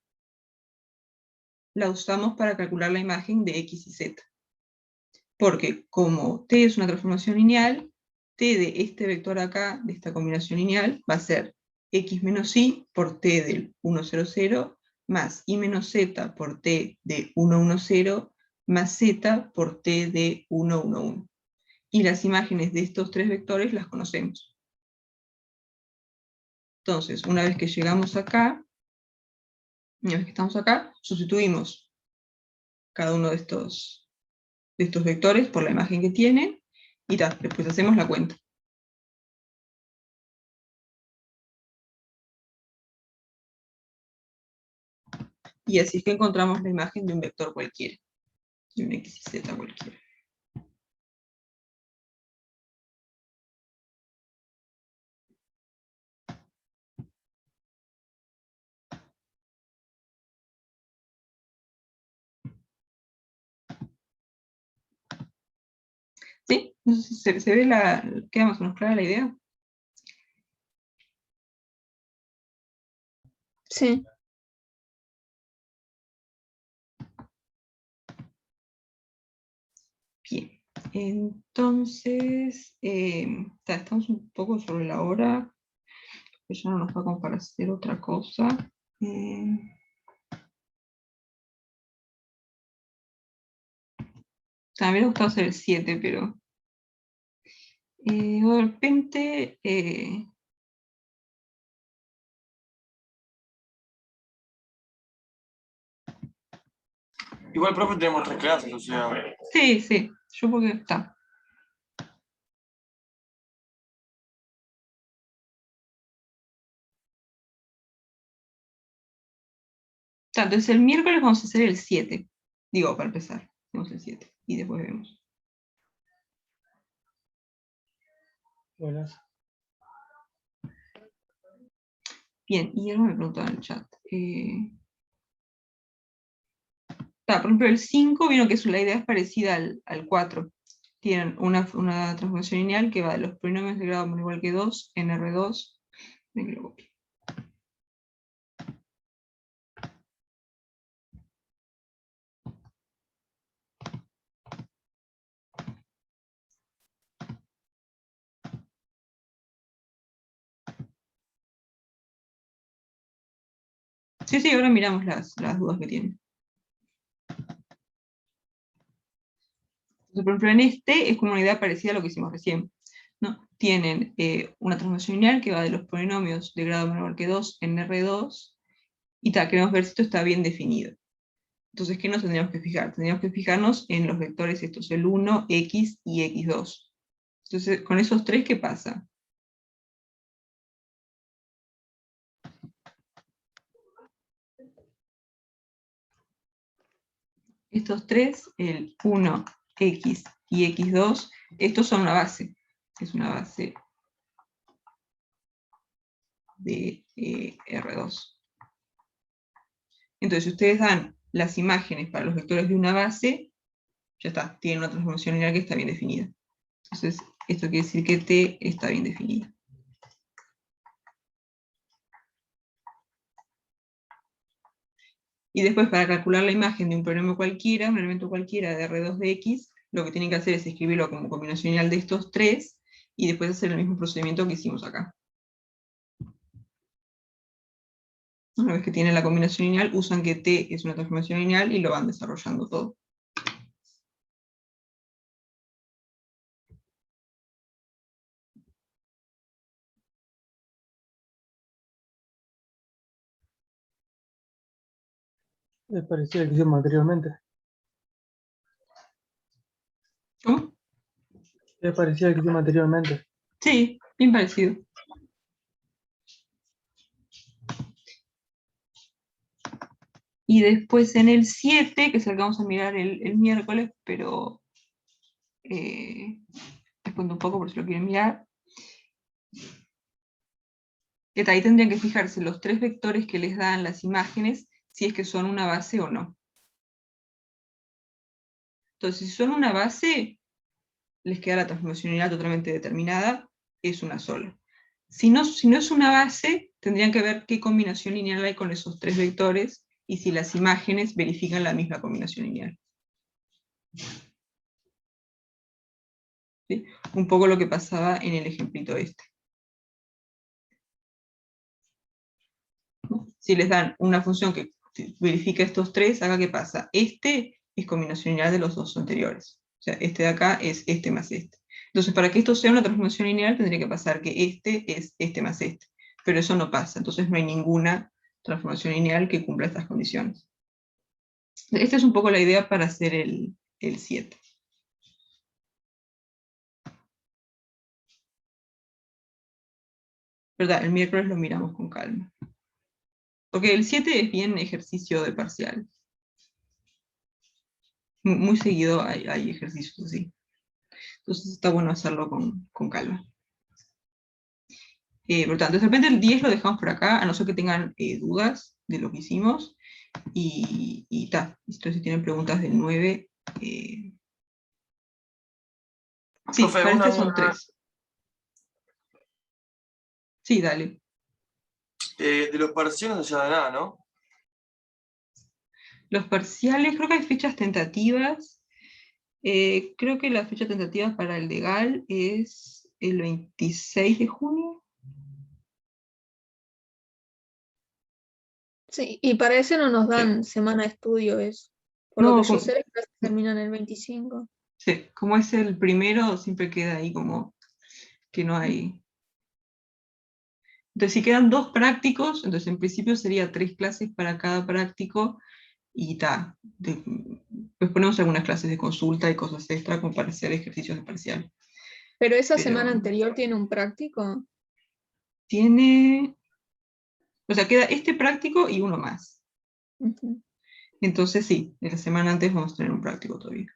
la usamos para calcular la imagen de x y z. Porque como t es una transformación lineal, t de este vector acá, de esta combinación lineal, va a ser x menos y por t del 1, 0, 0, más y menos z por t de 1, 1, 0, más z por t de 1, 1, 1. Y las imágenes de estos tres vectores las conocemos. Entonces, una vez que llegamos acá, una vez que estamos acá, sustituimos cada uno de estos vectores por la imagen que tienen, y después hacemos la cuenta. Y así es que encontramos la imagen de un vector cualquiera, de un x y z cualquiera. ¿Sí? No sé si se ve queda más o menos clara la idea. Sí. Bien, entonces, estamos un poco sobre la hora, que ya no nos da como para hacer otra cosa. Me hubiera gustado hacer el 7, pero de repente... Igual, profe, tenemos 3 clases, o sea. sí, yo porque está. Entonces el miércoles vamos a hacer el 7. Digo, para empezar, hacemos el 7 y después vemos. Buenas. Bien, y algo me preguntaba en el chat. Por ejemplo, el 5, vieron que la idea es parecida al 4. Tienen una transformación lineal que va de los polinomios de grado menor o igual que 2 en R2. Ven que lo copio. Sí, ahora miramos las dudas que tienen. Entonces, por ejemplo, en este es como una idea parecida a lo que hicimos recién, ¿no? Tienen una transformación lineal que va de los polinomios de grado menor que 2 en R2, y queremos ver si esto está bien definido. Entonces, ¿qué nos tendríamos que fijar? Tendríamos que fijarnos en los vectores estos, el 1, x y x2. Entonces, con esos tres, ¿qué pasa? Estos tres, el 1, x y x2, estos son una base. Es una base de R2. Entonces, si ustedes dan las imágenes para los vectores de una base, ya está, tienen una transformación lineal que está bien definida. Entonces, esto quiere decir que T está bien definida. Y después, para calcular la imagen de un polinomio cualquiera, un elemento cualquiera de R2 de X, lo que tienen que hacer es escribirlo como combinacional de estos tres, y después hacer el mismo procedimiento que hicimos acá. Una vez que tienen la combinación lineal, usan que T es una transformación lineal y lo van desarrollando todo. Es parecido al que hicimos anteriormente. ¿Cómo? Es parecido al que hicimos anteriormente. Sí, bien parecido. Y después en el 7, que es el que vamos a mirar el miércoles, pero les cuento un poco por si lo quieren mirar. Que ahí tendrían que fijarse los tres vectores que les dan las imágenes, si es que son una base o no. Entonces, si son una base, les queda la transformación lineal totalmente determinada, es una sola. Si no es una base, tendrían que ver qué combinación lineal hay con esos tres vectores, y si las imágenes verifican la misma combinación lineal. ¿Sí? Un poco lo que pasaba en el ejemplito este. Si les dan una función que verifica estos tres, acá ¿qué pasa? Este es combinación lineal de los dos anteriores. O sea, este de acá es este más este. Entonces, para que esto sea una transformación lineal, tendría que pasar que este es este más este. Pero eso no pasa, entonces no hay ninguna transformación lineal que cumpla estas condiciones. Esta es un poco la idea para hacer el 7. ¿Verdad? El miércoles lo miramos con calma. Porque el 7 es bien ejercicio de parcial. Muy seguido hay ejercicios así. Entonces está bueno hacerlo con calma. Por tanto, de repente el 10 lo dejamos por acá, a no ser que tengan dudas de lo que hicimos. Y ta. Entonces, si tienen preguntas del 9. Sí, Profe, para una este son duda. 3. Sí, dale. De los parciales no se da nada, ¿no? Los parciales, creo que hay fechas tentativas. Creo que la fecha tentativa para el legal es el 26 de junio. Sí, y para ese no nos Sí. dan semana de estudio eso. Por No, lo que yo sé, las clases terminan el 25. sí, como es el primero, siempre queda ahí como que no hay. Entonces, si quedan 2 prácticos, entonces en principio sería 3 clases para cada práctico, y ta. Pues ponemos algunas clases de consulta y cosas extra como para hacer ejercicios de parcial. Pero esa Pero semana anterior tiene un práctico. tiene. O sea, queda este práctico y uno más. Ujú. Entonces sí, de la semana antes vamos a tener un práctico todavía.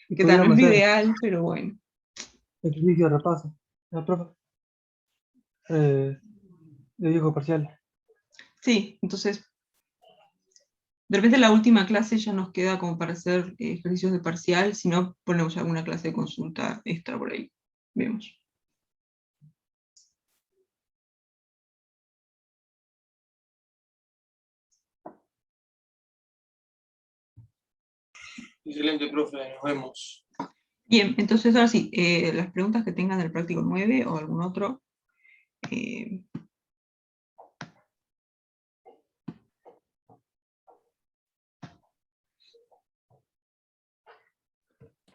Que tal, no es lo ideal, pero bueno. Ejercicio de repaso. La profe. Le digo parcial. Sí, entonces, de repente la última clase ya nos queda como para hacer ejercicios de parcial, si no ponemos alguna clase de consulta extra por ahí. Vemos. Excelente, profe, nos vemos. Bien, entonces ahora sí, las preguntas que tengan del práctico 9 o algún otro. eh,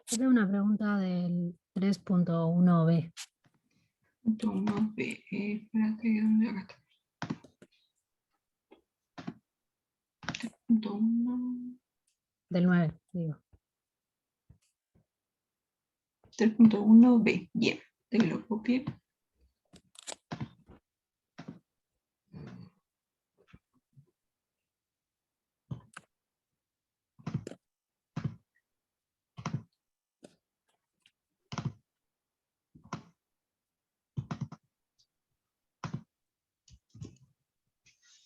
Yo tengo una pregunta del 3.1b. Punto 1b, espérate, ¿dónde acá está? Punto 1. Del 9, digo. 3.1b, bien, te lo copié.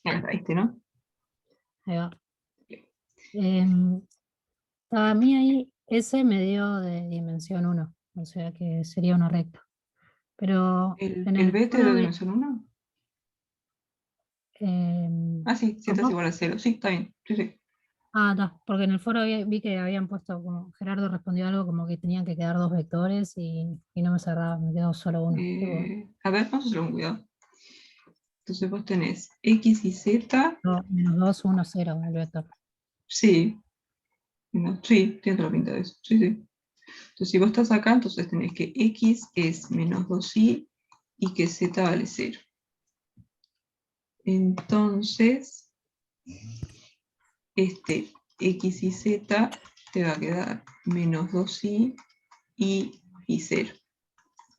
Acá está, ¿no? Ahí va. A mí ahí S me dio de dimensión 1, o sea que sería una recta. Pero en ¿El el B te foro dio vi- dimensión 1? em, Ah, sí, Z es ¿cómo? igual a 0. Sí, está bien. Sí, sí. Ah, no, porque en el foro vi que habían puesto como, Gerardo respondió algo como que tenían que quedar 2 vectores y no me cerraba, me quedó solo uno. Tipo, A ver, vamos a hacerlo con cuidado. Entonces vos tenés X y Z. -2, 1, 0 el vector. Sí. No, sí, tiene toda la pinta de eso. Sí, sí. Entonces si vos estás acá, entonces tenés que X es menos 2y y que Z vale 0. Entonces, este X y Z te va a quedar menos 2y y 0.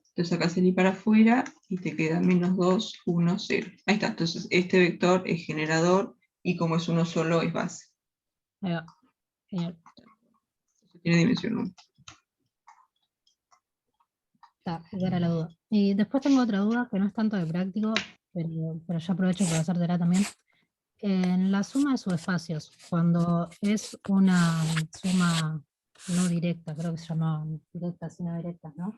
Entonces sacas el y para afuera y te queda menos 2, 1, 0. Ahí está. Entonces este vector es generador y como es uno solo es base. Ahí va. Genial. Tiene dimensión 1. Esa era la duda. Y después tengo otra duda que no es tanto de práctico, pero ya aprovecho para hacértela también. En la suma de subespacios, cuando es una suma no directa, creo que se llama directas y no directas, ¿no?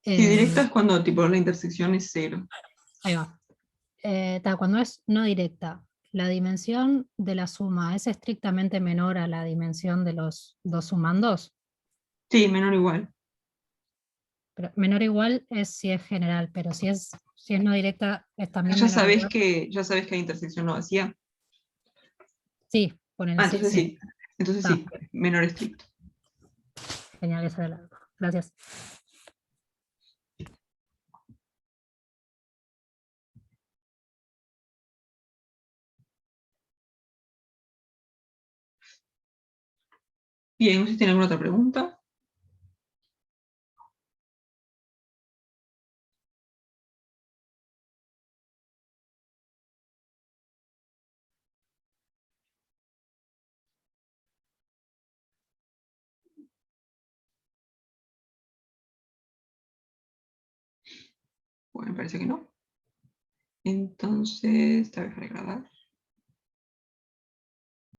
Si directa Eh, es cuando tipo la intersección es 0. Ahí va. Cuando es no directa, ¿la dimensión de la suma es estrictamente menor a la dimensión de los dos sumandos? Sí, menor o igual. Pero menor o igual es si es general, pero si es no directa, es también Ya menor o sabés igual. que hay intersección no vacía. Sí, ponele, Ah, sí, entonces sí. sí. Entonces Está, sí, menor estricto. genial, esa era la. Gracias. Bien, no sé si tienen alguna otra pregunta. Bueno, me parece que no. Entonces, te voy a dejar de grabar.